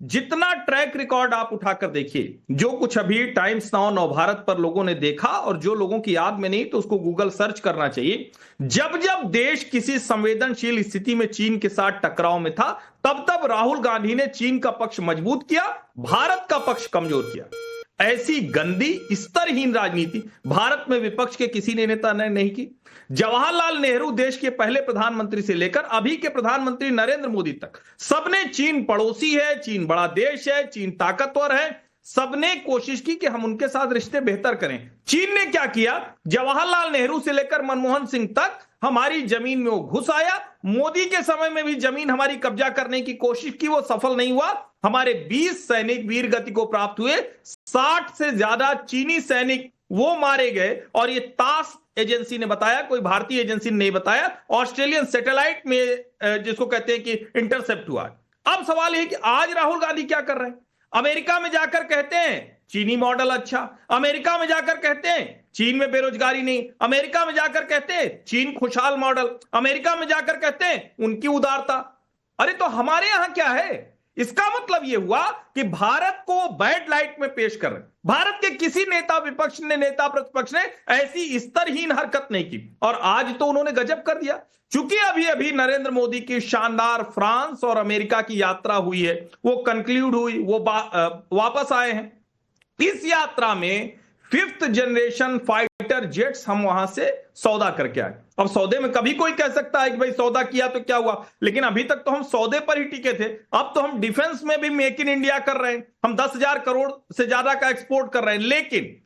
जितना ट्रैक रिकॉर्ड आप उठाकर देखिए, जो कुछ अभी टाइम्स नाउ नवभारत पर लोगों ने देखा, और जो लोगों की याद में नहीं तो उसको गूगल सर्च करना चाहिए। जब जब देश किसी संवेदनशील स्थिति में चीन के साथ टकराव में था, तब तब राहुल गांधी ने चीन का पक्ष मजबूत किया, भारत का पक्ष कमजोर किया। ऐसी गंदी स्तरहीन राजनीति भारत में विपक्ष के किसी नेता ने नहीं की। जवाहरलाल नेहरू देश के पहले प्रधानमंत्री से लेकर अभी के प्रधानमंत्री नरेंद्र मोदी तक सबने चीन पड़ोसी है, चीन बड़ा देश है, चीन ताकतवर है, सबने कोशिश की कि हम उनके साथ रिश्ते बेहतर करें। चीन ने क्या किया, जवाहरलाल नेहरू से लेकर मनमोहन सिंह तक हमारी जमीन में वो घुस आया। मोदी के समय में भी जमीन हमारी कब्जा करने की कोशिश की, वो सफल नहीं हुआ। हमारे 20 सैनिक वीर गति को प्राप्त हुए, 60 से ज्यादा चीनी सैनिक वो मारे गए। और ये तास एजेंसी ने बताया, कोई भारतीय एजेंसी ने नहीं बताया। ऑस्ट्रेलियन सैटेलाइट में जिसको कहते हैं कि इंटरसेप्ट हुआ। अब सवाल यह कि आज राहुल गांधी क्या कर रहे हैं। अमेरिका में जाकर कहते हैं चीनी मॉडल अच्छा, अमेरिका में जाकर कहते हैं चीन में बेरोजगारी नहीं, अमेरिका में जाकर कहते हैं चीन खुशहाल मॉडल, अमेरिका में जाकर कहते हैं उनकी उदारता। अरे तो हमारे यहां क्या है? इसका मतलब यह हुआ कि भारत को बैड लाइट में पेश कर रहे हैं। भारत के किसी नेता विपक्ष ने, नेता प्रतिपक्ष ने ऐसी स्तरहीन हरकत नहीं की। और आज तो उन्होंने गजब कर दिया। चूंकि अभी अभी नरेंद्र मोदी की शानदार फ्रांस और अमेरिका की यात्रा हुई है, वो कंक्लूड हुई, वो वापस आए हैं। इस यात्रा में 5th जनरेशन फाइटर जेट्स हम वहां से सौदा करके आए। अब सौदे में कभी कोई कह सकता है कि भाई सौदा किया तो क्या हुआ, लेकिन अभी तक तो हम सौदे पर ही टिके थे। अब तो हम डिफेंस में भी मेक इन इंडिया कर रहे हैं, हम 10,000 करोड़ से ज्यादा का एक्सपोर्ट कर रहे हैं। लेकिन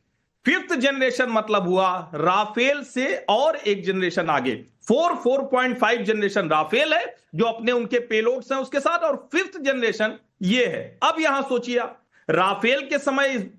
5th जनरेशन मतलब हुआ राफेल से और एक जनरेशन आगे। 4.5 जनरेशन राफेल है जो अपने उनके पेलोड्स हैं उसके साथ, और 5th जनरेशन ये है। अब यहां सोचिए, राफेल के समय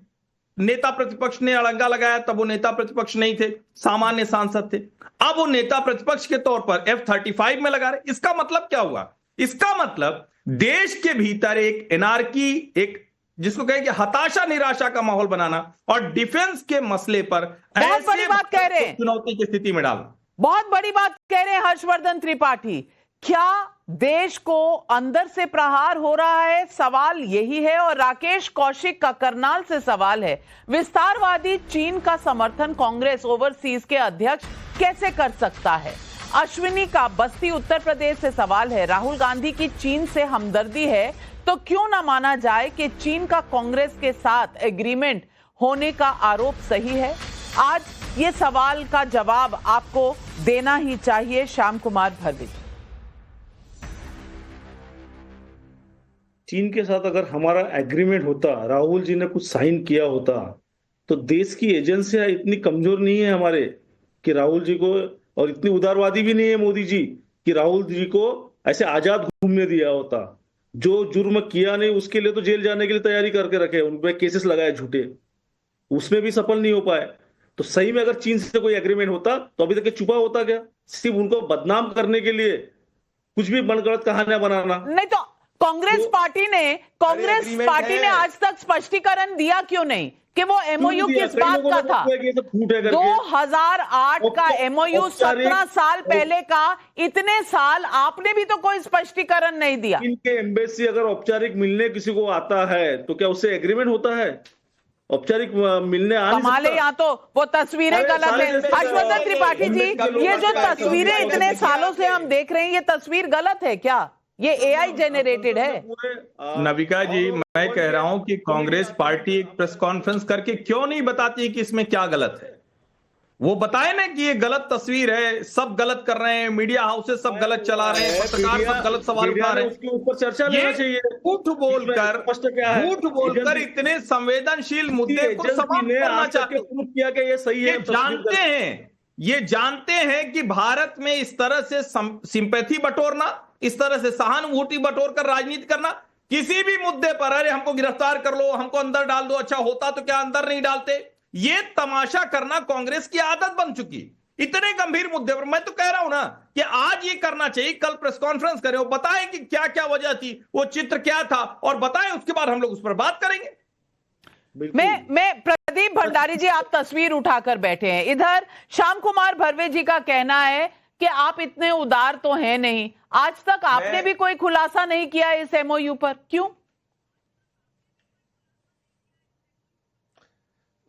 नेता प्रतिपक्ष ने अड़ंगा लगाया, तब वो नेता प्रतिपक्ष नहीं थे, सामान्य सांसद थे। अब वो नेता प्रतिपक्ष के तौर पर F-35 में लगा रहे। इसका मतलब क्या हुआ? इसका मतलब देश के भीतर एक एनार्की, एक जिसको कहें कि हताशा निराशा का माहौल बनाना, और डिफेंस के मसले पर बहुत बड़ी बात कह रहे हैं, चुनौती की स्थिति में डालना। बहुत बड़ी बात कह रहे हैं हर्षवर्धन त्रिपाठी। क्या देश को अंदर से प्रहार हो रहा है? सवाल यही है। और राकेश कौशिक का करनाल से सवाल है, विस्तारवादी चीन का समर्थन कांग्रेस ओवरसीज के अध्यक्ष कैसे कर सकता है? अश्विनी का बस्ती उत्तर प्रदेश से सवाल है, राहुल गांधी की चीन से हमदर्दी है तो क्यों ना माना जाए कि चीन का कांग्रेस के साथ एग्रीमेंट होने का आरोप सही है? आज ये सवाल का जवाब आपको देना ही चाहिए। श्याम कुमार भर्वे। चीन के साथ अगर हमारा एग्रीमेंट होता, राहुल जी ने कुछ साइन किया होता, तो देश की एजेंसियां इतनी कमजोर नहीं है हमारे कि राहुल जी को, और इतनी उदारवादी भी नहीं है मोदी जी कि राहुल जी को ऐसे आजाद घूमने दिया होता। जो जुर्म किया नहीं उसके लिए तो जेल जाने के लिए तैयारी करके रखे, उन पर केसेस लगाए झूठे, उसमें भी सफल नहीं हो पाए। तो सही में अगर चीन से कोई एग्रीमेंट होता तो अभी तक छुपा होता क्या? सिर्फ उनको बदनाम करने के लिए कुछ भी मनगढ़ंत कहानियां बनाना। नहीं तो कांग्रेस पार्टी ने आज तक स्पष्टीकरण दिया क्यों नहीं कि वो एमओयू किस बात का था? 2008 का एमओयू 17 साल पहले का, इतने साल आपने भी तो कोई स्पष्टीकरण नहीं दिया। इनके एम्बेसी अगर औपचारिक मिलने किसी को आता है तो क्या उससे एग्रीमेंट होता है? औपचारिक मिलने आ नहीं सकता। यहाँ तो वो तस्वीरें गलत है। हर्षवर्धन त्रिपाठी जी, ये जो तस्वीरें इतने सालों से हम देख रहे हैं, ये तस्वीर गलत है क्या? ये एआई जेनरेटेड है? नविका जी, मैं कह रहा हूं कि कांग्रेस पार्टी एक प्रेस कॉन्फ्रेंस करके क्यों नहीं बताती कि इसमें क्या गलत है? वो बताए ना कि ये गलत तस्वीर है, सब गलत कर रहे हैं, मीडिया हाउसेस सब गलत चला रहे हैं, पत्रकार सब गलत सवाल उठा रहे हैं, उसके ऊपर चर्चा लेना चाहिए। झूठ बोलकर इतने संवेदनशील मुद्दे को समाप्त करना चाहते किया कि ये सही है। ये जानते हैं कि भारत में इस तरह से सिंपैथी बटोरना, इस तरह से सहानुभूति बटोर कर राजनीति करना, किसी भी मुद्दे पर अरे हमको गिरफ्तार कर लो, हमको अंदर डाल दो, अच्छा होता तो क्या अंदर नहीं डालते, ये तमाशा करना कांग्रेस की आदत बन चुकी। इतने गंभीर मुद्दे पर मैं तो कह रहा हूं ना कि आज ये करना चाहिए, कल प्रेस कॉन्फ्रेंस करें, वो बताएं कि क्या क्या वजह थी, वो चित्र क्या था, और बताएं, उसके बाद हम लोग उस पर बात करेंगे। मैं प्रदीप भंडारी जी, आप तस्वीर उठाकर बैठे हैं, इधर श्याम कुमार भर्वे जी का कहना है कि आप इतने उदार तो हैं नहीं, आज तक आपने भी कोई खुलासा नहीं किया इस एमओयू पर, क्यों?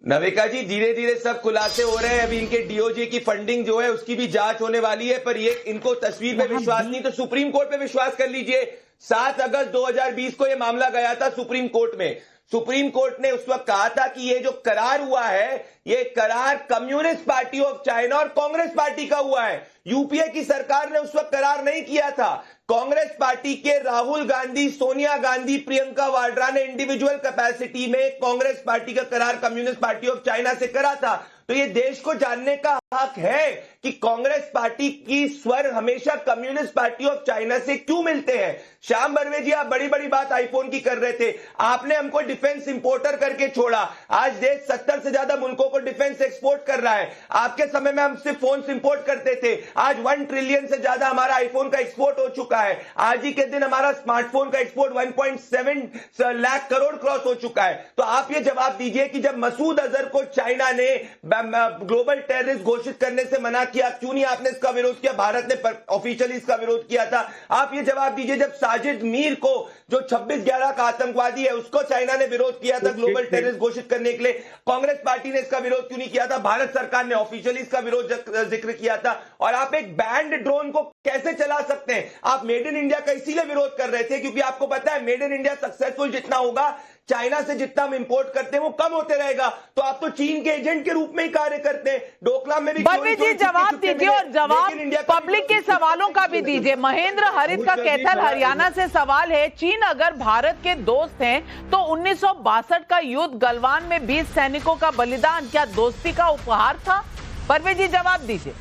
नविका जी, धीरे धीरे सब खुलासे हो रहे हैं। अभी इनके डीओजे की फंडिंग जो है उसकी भी जांच होने वाली है, पर ये इनको तस्वीर पे विश्वास नहीं तो सुप्रीम कोर्ट पे विश्वास कर लीजिए। 7 अगस्त 2020 को ये मामला गया था सुप्रीम कोर्ट में। सुप्रीम कोर्ट ने उस वक्त कहा था कि ये जो करार हुआ है, ये करार कम्युनिस्ट पार्टी ऑफ चाइना और कांग्रेस पार्टी का हुआ है। यूपीए की सरकार ने उस वक्त करार नहीं किया था। कांग्रेस पार्टी के राहुल गांधी, सोनिया गांधी, प्रियंका वाड्रा ने इंडिविजुअल कैपेसिटी में कांग्रेस पार्टी का करार कम्युनिस्ट पार्टी ऑफ चाइना से करा था। तो ये देश को जानने का हक है कि कांग्रेस पार्टी की स्वर हमेशा कम्युनिस्ट पार्टी ऑफ चाइना से क्यों मिलते हैं। श्याम बर्वे जी, आप बड़ी बड़ी बात आईफोन की कर रहे थे, आपने हमको डिफेंस इंपोर्टर करके छोड़ा। आज देश 70 से ज्यादा मुल्कों को डिफेंस एक्सपोर्ट कर रहा है। आपके समय में हम सिर्फ फोन इंपोर्ट करते थे, आज 1 ट्रिलियन से ज्यादा हमारा आईफोन का एक्सपोर्ट हो चुका है। आज ही के दिन हमारा स्मार्टफोन का एक्सपोर्ट 1.7 लाख करोड़ क्रॉस हो चुका है। तो आप ये जवाब दीजिए कि जब मसूद अजहर को चाइना ने ग्लोबल टेररिस्ट घोषित करने से मना किया, क्यों नहीं आपने इसका विरोध किया? भारत ने ऑफिशियली इसका विरोध किया था। आप ये जवाब दीजिए, जब साजिद मीर को, जो 26/11 का आतंकवादी है, उसको चाइना ने विरोध किया था ग्लोबल टेररिस्ट घोषित करने के लिए, कांग्रेस पार्टी ने इसका विरोध क्यों नहीं किया था? भारत सरकार ने ऑफिशियली इसका विरोध जिक्र किया था। और आप एक बैंड ड्रोन को कैसे चला सकते हैं? आप मेड इन इंडिया का इसीलिए विरोध कर रहे थे क्योंकि आपको पता है मेड इन इंडिया सक्सेसफुल जितना होगा, चाइना से जितना हम इंपोर्ट करते हैं वो कम होते रहेगा। तो आप तो चीन के एजेंट के रूप में ही कार्य करते हैं। डोकलाम में भी परवेज जी जवाब दीजिए और जवाब पब्लिक के सवालों का भी दीजिए। महेंद्र हरित का कैथल हरियाणा से सवाल है, चीन अगर भारत के दोस्त हैं तो 1962 का युद्ध गलवान में 20 सैनिकों का बलिदान क्या दोस्ती का उपहार था? परवेज जी जवाब दीजिए।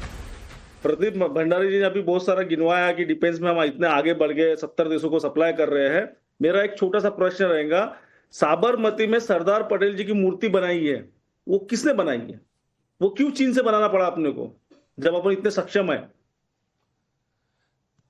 प्रदीप भंडारी जी ने अभी बहुत सारा गिनवाया कि डिफेंस में हम इतने आगे बढ़ गए, 70 देशों को सप्लाई कर रहे हैं। मेरा एक छोटा सा प्रश्न रहेगा, साबरमती में सरदार पटेल जी की मूर्ति बनाई है, वो किसने बनाई है? वो क्यों चीन से बनाना पड़ा अपने को जब अपन इतने सक्षम है?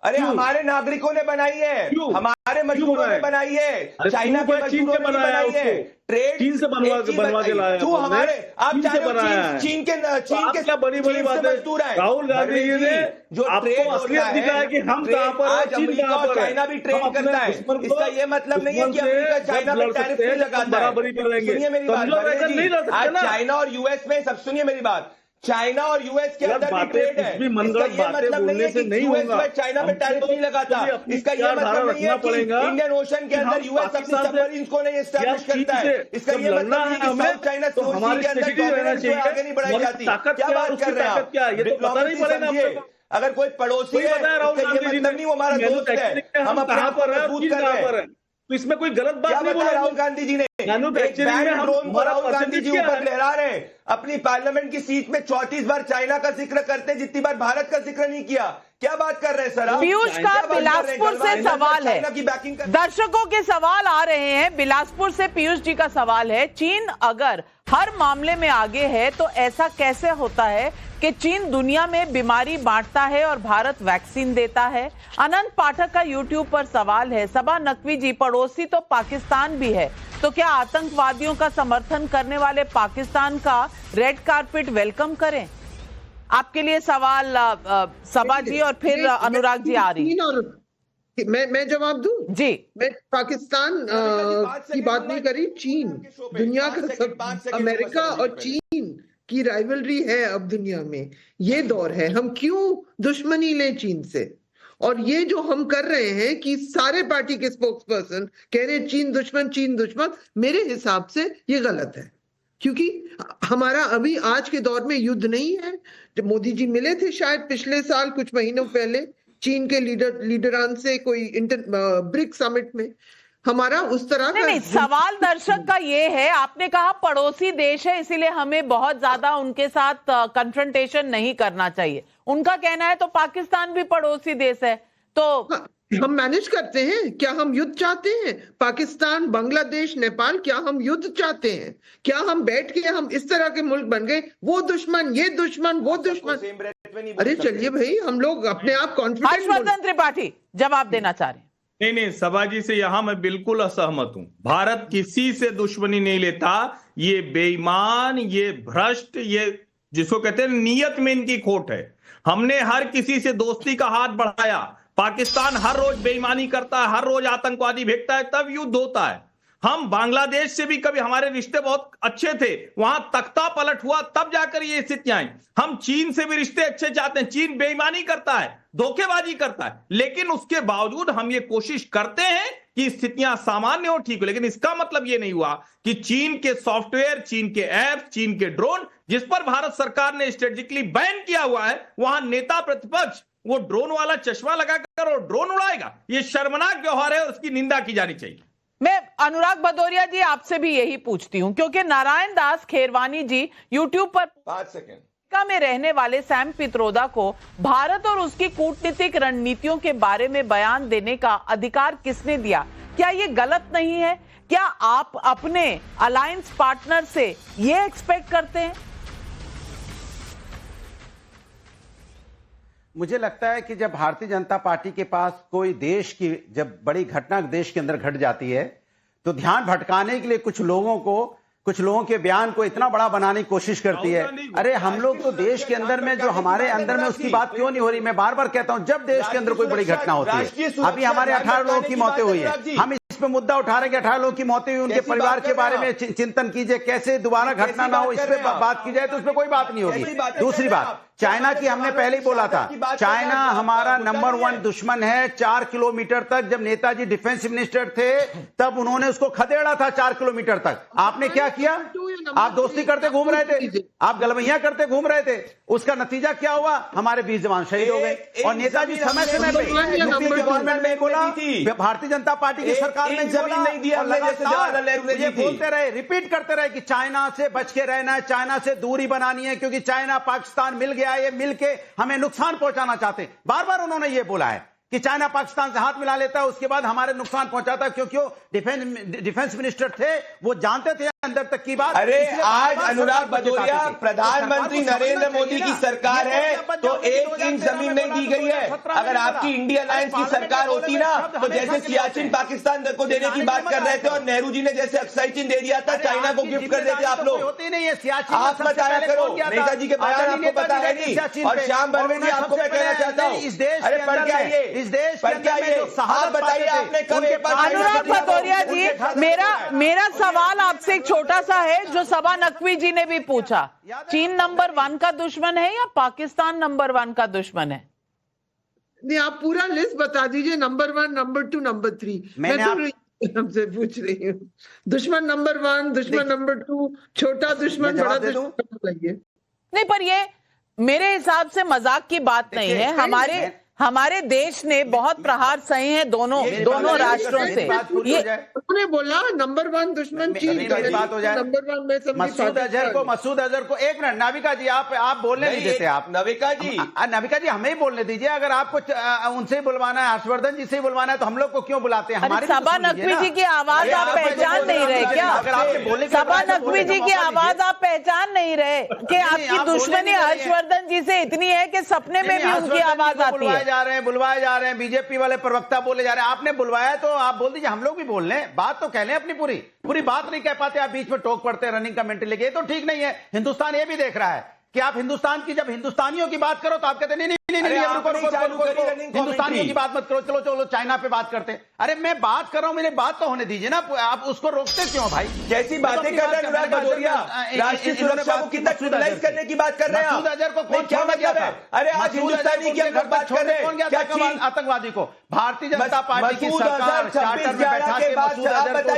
अरे हमारे नागरिकों ने बनाई है, हमारे मजदूरों ने बनाई है, चाइना के मजदूरों ने बनाई है। ट्रेड चीन से बनवा के लाया तू हमारे आप चीन के बड़ी बात है। राहुल गांधी जी ने जो ट्रेड असलियत दिखाया कि हम कहां पर हैं, चीन कहां पर है। चाइना भी ट्रेड करता है, इसका ये मतलब नहीं है कि अमेरिका चाइना पे टैरिफ नहीं लगाता है। बराबरी करेंगे, सुनिए मेरी बात, आज चाइना और यूएस में सब सुनिए मेरी बात, चाइना और यूएस के अंदर भी ट्रेड है। इसका ये मतलब नहीं है कि यूएस में चाइना पे टैरिफ नहीं लगाता। इसका ये मतलब नहीं है कि इंडियन ओशन के अंदर यूएस अपनी सबमरीन्स को नहीं एस्टैब्लिश करता है। इसका ये मतलब नहीं है कि साउथ चाइना सी के अंदर डोमिनेंस को आगे नहीं बढ़ाई जाती। क्या बात कर रहे हैं आप? डिप्लोमेसी समझिए, अगर कोई पड़ोसी है तो ये मतलब नहीं वो हमारा दोस्त है। हम अपने आप पर मजबूत कर रहे हैं, तो इसमें कोई गलत बात नहीं बोला राहुल गांधी जी ने। ड्रोन को राहुल गांधी जी ऊपर लहरा रहे हैं। अपनी पार्लियामेंट की सीट में 34 बार चाइना का जिक्र करते हैं, जितनी बार भारत का जिक्र नहीं किया। क्या बात कर रहे हैं सर? पीयूष का बिलासपुर से सवाल है, दर्शकों के सवाल आ रहे हैं। बिलासपुर से पीयूष जी का सवाल है, चीन अगर हर मामले में आगे है तो ऐसा कैसे होता है कि चीन दुनिया में बीमारी बांटता है और भारत वैक्सीन देता है? अनंत पाठक का यूट्यूब पर सवाल है, सबा नकवी जी पड़ोसी तो पाकिस्तान भी है, तो क्या आतंकवादियों का समर्थन करने वाले पाकिस्तान का रेड कार्पेट वेलकम करें? आपके लिए सवाल सबा जी और फिर अनुराग जी आ रही। मैं जवाब दूं? जी, मैं पाकिस्तान की बात नहीं करी, चीन दुनिया का, अमेरिका और चीन की राइवलरी है अब दुनिया में। ये दौर है, हम क्यों दुश्मनी लें चीन से? और ये जो हम कर रहे हैं कि सारे पार्टी के स्पोक्स पर्सन कह रहे हैं चीन दुश्मन, मेरे हिसाब से ये गलत है। क्योंकि हमारा अभी आज के दौर में युद्ध नहीं है। जब मोदी जी मिले थे शायद पिछले साल कुछ महीनों पहले चीन के लीडरान से कोई ब्रिक्स समिट में, हमारा उस तरह का नहीं। सवाल दर्शक का ये है, आपने कहा पड़ोसी देश है इसीलिए हमें बहुत ज्यादा उनके साथ कन्फ्रंटेशन नहीं करना चाहिए। उनका कहना है तो पाकिस्तान भी पड़ोसी देश है, तो हम मैनेज करते हैं। क्या हम युद्ध चाहते हैं? पाकिस्तान, बांग्लादेश, नेपाल, क्या हम युद्ध चाहते हैं? क्या हम बैठ के हम इस तरह के मुल्क बन गए, वो दुश्मन, ये दुश्मन, वो दुश्मन? अरे चलिए भाई, हम लोग अपने आप कॉन्फिडेंट। हर्षवर्धन त्रिपाठी जवाब देना चाह रहे हैं। नहीं, सभा जी से यहां मैं बिल्कुल असहमत हूं। भारत किसी से दुश्मनी नहीं लेता। ये बेईमान, ये भ्रष्ट, ये जिसको कहते हैं नीयत में इनकी खोट है। हमने हर किसी से दोस्ती का हाथ बढ़ाया। पाकिस्तान हर रोज बेईमानी करता है, हर रोज आतंकवादी भेजता है, तब युद्ध होता है। हम बांग्लादेश से भी कभी हमारे रिश्ते बहुत अच्छे थे, वहां तख्ता पलट हुआ, तब जाकर ये स्थितियां आई। हम चीन से भी रिश्ते अच्छे चाहते हैं। चीन बेईमानी करता है, धोखेबाजी करता है, लेकिन उसके बावजूद हम ये कोशिश करते हैं कि स्थितियां सामान्य हो, ठीक हो। लेकिन इसका मतलब ये नहीं हुआ कि चीन के सॉफ्टवेयर, चीन के ऐप, चीन के ड्रोन, जिस पर भारत सरकार ने स्ट्रेटेजिकली बैन किया हुआ है, वहां नेता प्रतिपक्ष वो ड्रोन वाला चश्मा लगाकर और ड्रोन उड़ाएगा। ये शर्मनाक व्यवहार है और उसकी निंदा की जानी चाहिए। मैं अनुराग भदौरिया जी आपसे भी यही पूछती हूं, क्योंकि नारायण दास खेरवानी जी यूट्यूब पर 5 सेकंड में रहने वाले सैम पित्रोदा को भारत और उसकी कूटनीतिक रणनीतियों के बारे में बयान देने का अधिकार किसने दिया? क्या ये गलत नहीं है? क्या आप अपने अलायंस पार्टनर से ये एक्सपेक्ट करते हैं? मुझे लगता है कि जब भारतीय जनता पार्टी के पास कोई देश की जब बड़ी घटना देश के अंदर घट जाती है तो ध्यान भटकाने के लिए कुछ लोगों के बयान को इतना बड़ा बनाने की कोशिश करती है। अरे हम लोग तो देश के अंदर में जो हमारे अंदर में उसकी बात क्यों नहीं हो रही? मैं बार बार कहता हूं, जब देश के अंदर कोई बड़ी घटना होती है, अभी हमारे 18 लोगों की मौतें हुई है, हम इस पे मुद्दा उठा रहे हैं कि 18 लोगों की मौतें हुई, उनके परिवार के बारे में चिंतन कीजिए, कैसे दोबारा घटना ना हो इस पे बात की जाए, तो उसमें कोई बात नहीं होगी। दूसरी बात, चाइना की हमने पहले ही बोला था, चाइना हमारा नंबर 1 दुश्मन है। 4 किलोमीटर तक जब नेताजी डिफेंस मिनिस्टर थे तब उन्होंने उसको खदेड़ा था 4 किलोमीटर तक। आपने क्या किया? आप दोस्ती करते घूम रहे थे, आप गलवैया करते घूम रहे थे, उसका नतीजा क्या हुआ? हमारे 20 जवान शहीद हो गए। और नेताजी समय समय पे गवर्नमेंट में बोला, भारतीय जनता पार्टी की सरकार ने जमीन नहीं दी, ये बोलते रहे, रिपीट करते रहे कि चाइना से बच के रहना है, चाइना से दूरी बनानी है, क्योंकि चाइना पाकिस्तान मिल गया, ये मिलके हमें नुकसान पहुंचाना चाहते। बार बार उन्होंने ये बोला है कि चाइना पाकिस्तान से हाथ मिला लेता है, उसके बाद हमारे नुकसान पहुंचाता है, क्योंकि वो डिफेंस मिनिस्टर थे, वो जानते थे अंदर तक की बात। अरे आज अनुराग भदौरिया प्रधानमंत्री नरेंद्र मोदी की सरकार है तो 1 इंच जमीन नहीं दी गई है। अगर आपकी इंडिया अलायंस की सरकार होती ना, तो जैसे सियाचिन पाकिस्तान को देने की बात कर रहे थे और नेहरू जी ने जैसे अक्साई चीन दे दिया था, चाइना को गिफ्ट कर देते आप लोग। होती नहीं है सियाचिन, आप बताया करो, नेताजी के बयान आपको पता है नहीं। और श्याम बर्वे जी, आपको मैं कहना चाहता हूँ, इस देश अरे पढ़ के आइए, इस देश पढ़ के आइए, आप बताइए आपने कब ये बात। अनुराग भदौरिया जी, मेरा सवाल आपसे एक छोटा सा है जो सबा नकवी जी ने भी पूछा, चीन नंबर 1 का दुश्मन है या पाकिस्तान नंबर 1 का दुश्मन है? नहीं, आप पूरा लिस्ट बता दीजिए, नंबर 1, नंबर 2, नंबर 3। मैं तो हमसे पूछ रही हूँ, दुश्मन नंबर 1, दुश्मन नंबर 2, छोटा दुश्मन, बड़ा दुश्मन बताइए। नहीं, पर ये मेरे हिसाब से मजाक की बात नहीं है। हमारे देश ने बहुत प्रहार सहे हैं दोनों राष्ट्रों से। ये उन्होंने बोला नंबर 1 दुश्मन चीन का, बात हो जाए। नंबर 1 में सब मसूद अजहर को 1 मिनट, नाविका जी आप बोलने नहीं देते। आप नाविका जी हमें ही बोलने दीजिए। अगर आपको उनसे बुलवाना है, हर्षवर्धन जी से बुलवाना है, तो हम लोग को क्यों बुलाते हैं? हमारे सबा नकवी जी की आवाज आप पहचान नहीं रहे क्या? अगर आपने बोले सबा नकवी जी की आवाज आप पहचान नहीं रहे कि आपकी दुश्मनी हर्षवर्धन जी से इतनी है कि सपने में भी उनकी आवाज आती है। बुलवाए जा रहे हैं, बीजेपी वाले प्रवक्ता बोले जा रहे हैं। आपने बुलवाया तो आप बोल दीजिए, हम लोग भी बोल लें, बात तो कह लें अपनी। पूरी बात नहीं कह पाते, आप बीच में टोक पड़ते हैं, रनिंग कमेंट्री लेके। ये तो ठीक नहीं है। हिंदुस्तान ये भी देख रहा है कि आप हिंदुस्तान की, जब हिंदुस्तानियों की बात करो तो आप कहते नहीं, हिंदुस्तानियों की बात मत करो, चलो चाइना पे बात करते। अरे मैं बात कर रहा हूं, मेरे बात तो होने दीजिए ना, आप उसको रोकते क्यों भाई? कैसी बातें कर रहे हैं अनुराग भदौरिया? राष्ट्रीय सुरक्षा को कितना क्रिमिनलाइज करने की बात कर रहे हैं आप? मसूद अजहर को कौन क्या मतलब है? अरे आज हिंदुस्तानी की अगर बात कर रहे हैं, क्या चीन आतंकवादी को भारतीय जनता पार्टी की सरकार चार्टर में बैठा के मसूद अजहर को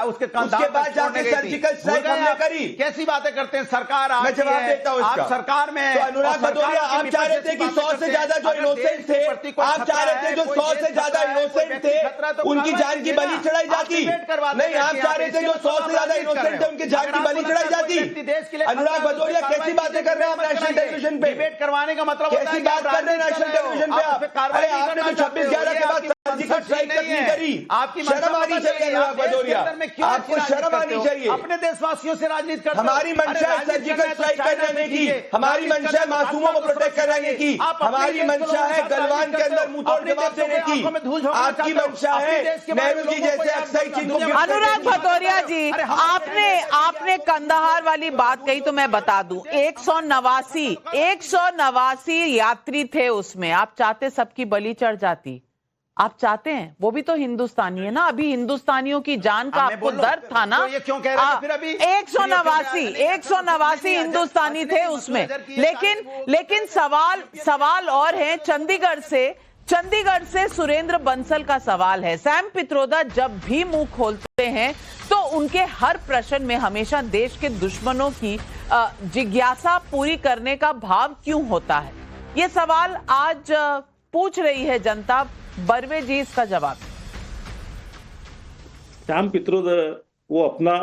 उसके बाद जाके सर्जिकल स्ट्राइक हमने करी। कैसी बातें करते हैं? सरकार मैं जवाब देता हूं इसका। आप सरकार में। तो अनुराग भदौरिया, आप चाह रहे थे कि 100 से ज्यादा जो इनोसेंट थे, आप चाह रहे थे जो 100 से ज्यादा इनोसेंट थे उनकी जान की बलि चढ़ाई जाती। नहीं, आप चाह रहे थे जो 100 से ज्यादा इनोसेंट थे उनकी जान की बलि चढ़ाई जाती। अनुराग भदौरिया, कैसी बातें कर रहे हैं आप नेशनल टेलीविजन पे? डिबेट करवाने का मतलब कैसी बात कर रहे हैं नेशनल टेलीविजन पे आप? अरे आपने तो 26/11 के बाद सर्जिकल स्ट्राइक नहीं करी। आपकी शर्म आनी चाहिए अनुराग भदौरिया, आपको शर्म आनी चाहिए। अपने देशवासियों से राजनीति करते। हमारी मंशा है सर्जिकल स्ट्राइक करने की, हमारी मंशा है मासूमों को प्रोटेक्ट कराने की, हमारी मंशा है गलवान के अंदर मुंहतोड़ जवाब देने की, आपकी मंशा है नेहरू जी जैसे अक्साई चीन को। अनुराग भदौरिया जी, आपने कंदहार वाली बात कही तो मैं बता दूं, 189 यात्री थे उसमें। आप चाहते सबकी बलि चढ़ जाती? आप चाहते हैं? वो भी तो हिंदुस्तानी है ना। अभी हिंदुस्तानियों की जान का आपको दर्द था ना। तो ये क्यों कह रहे हैं फिर अभी? 189 हिंदुस्तानी थे उसमें। लेकिन सवाल और है। चंडीगढ़ से सुरेंद्र बंसल का सवाल है। सैम पित्रोदा जब भी मुंह खोलते हैं तो उनके हर प्रश्न में हमेशा देश के दुश्मनों की जिज्ञासा पूरी करने का भाव क्यों होता है? ये सवाल आज पूछ रही है जनता। बर्वे जी इसका जवाब। श्याम पित्रोदा, वो अपना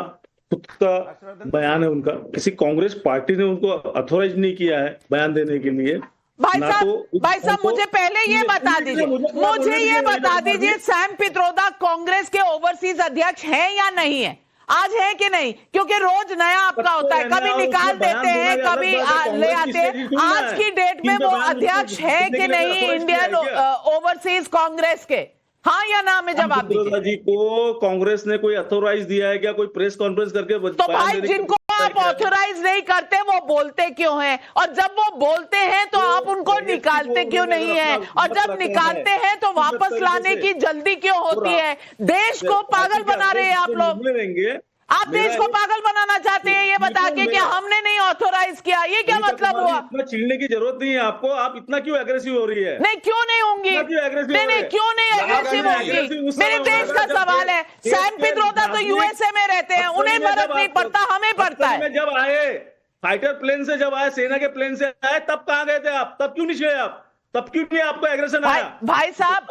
खुद का बयान है उनका, किसी कांग्रेस पार्टी ने उनको अथॉराइज नहीं किया है बयान देने के लिए। भाई साहब मुझे पहले ये बता दीजिए, सैम पित्रोदा कांग्रेस के ओवरसीज अध्यक्ष हैं या नहीं है? आज है कि नहीं? क्योंकि रोज नया आपका होता है, कभी निकाल देते हैं, कभी ले आते हैं। आज की डेट में वो अध्यक्ष है कि नहीं इंडियन ओवरसीज कांग्रेस के? हाँ या ना में जवाब दीजिए। जी को कांग्रेस ने कोई अथॉराइज दिया है क्या? कोई प्रेस कॉन्फ्रेंस करके? तो भाई जिनको आप ऑथोराइज नहीं करते वो बोलते क्यों हैं? और जब वो बोलते हैं तो आप उनको निकालते क्यों नहीं है? और जब निकालते हैं तो वापस लाने की जल्दी क्यों होती है? देश को पागल बना रहे हैं आप लोग। आप देश को पागल बनाना चाहते हैं ये बता के कि हमने नहीं ऑथोराइज किया। ये क्या मतलब हुआ? इतना चिढ़ने की जरूरत नहीं है आपको। आप इतना क्यों एग्रेसिव हो रही है? नहीं, क्यों नहीं होंगी? नहीं, क्यों नहीं एग्रेसिव होंगी? मेरे देश का सवाल है। सैम पित्रोदा तो यूएसए में रहते हैं, उन्हें फर्क नहीं पड़ता, हमें पड़ता है। जब आए फाइटर प्लेन से, जब आए सेना के प्लेन से आए, तब कहाँ गए थे आप? तब क्यों नहीं गए आप? तब क्यों नहीं आपको एग्रेशन आया? भाई साहब,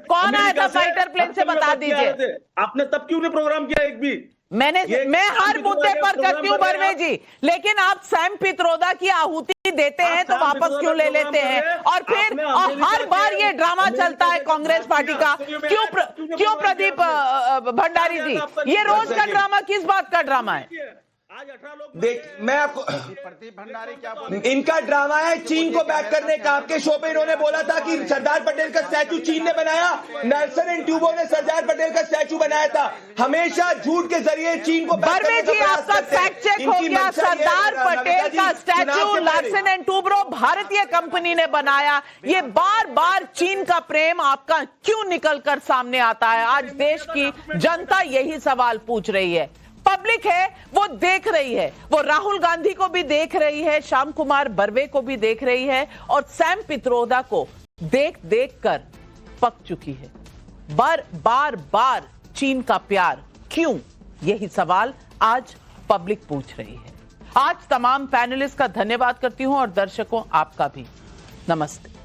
कौन आया था फाइटर प्लेन से, बता दीजिए। आपने तब क्यों नहीं प्रोग्राम किया एक भी? मैं हर मुद्दे पर करती हूँ बर्वे जी, लेकिन आप सैम पित्रोदा की आहुति देते हैं तो वापस क्यों ले लेते हैं? और फिर हर बार ये ड्रामा चलता है कांग्रेस पार्टी का। क्यों प्रदीप भंडारी जी, ये रोज का ड्रामा किस बात का ड्रामा है? देख, मैं आपको प्रदीप भंडारी क्या बोल, इनका ड्रामा है चीन को बैक करने का। आपके शो पे इन्होंने बोला था कि सरदार पटेल का स्टैचू चीन ने बनाया, नेल्सन एंड ट्यूबो ने सरदार पटेल का स्टैचू बनाया था। हमेशा झूठ के जरिए चीन को बैक करने का प्रयास करते हैं। आपका फैक्ट चेक हो गया, सरदार पटेल का स्टैचू नेल्सन एंड ट्यूबो भारतीय कंपनी ने बनाया। ये बार बार चीन का प्रेम आपका क्यों निकल कर सामने आता है? आज देश की जनता यही सवाल पूछ रही है। पब्लिक है वो देख रही है, वो राहुल गांधी को भी देख रही है, श्याम कुमार बर्वे को भी देख रही है, और सैम पित्रोदा को देख देख कर पक चुकी है। बार बार चीन का प्यार क्यों, यही सवाल आज पब्लिक पूछ रही है। आज तमाम पैनलिस्ट का धन्यवाद करती हूं और दर्शकों आपका भी नमस्ते।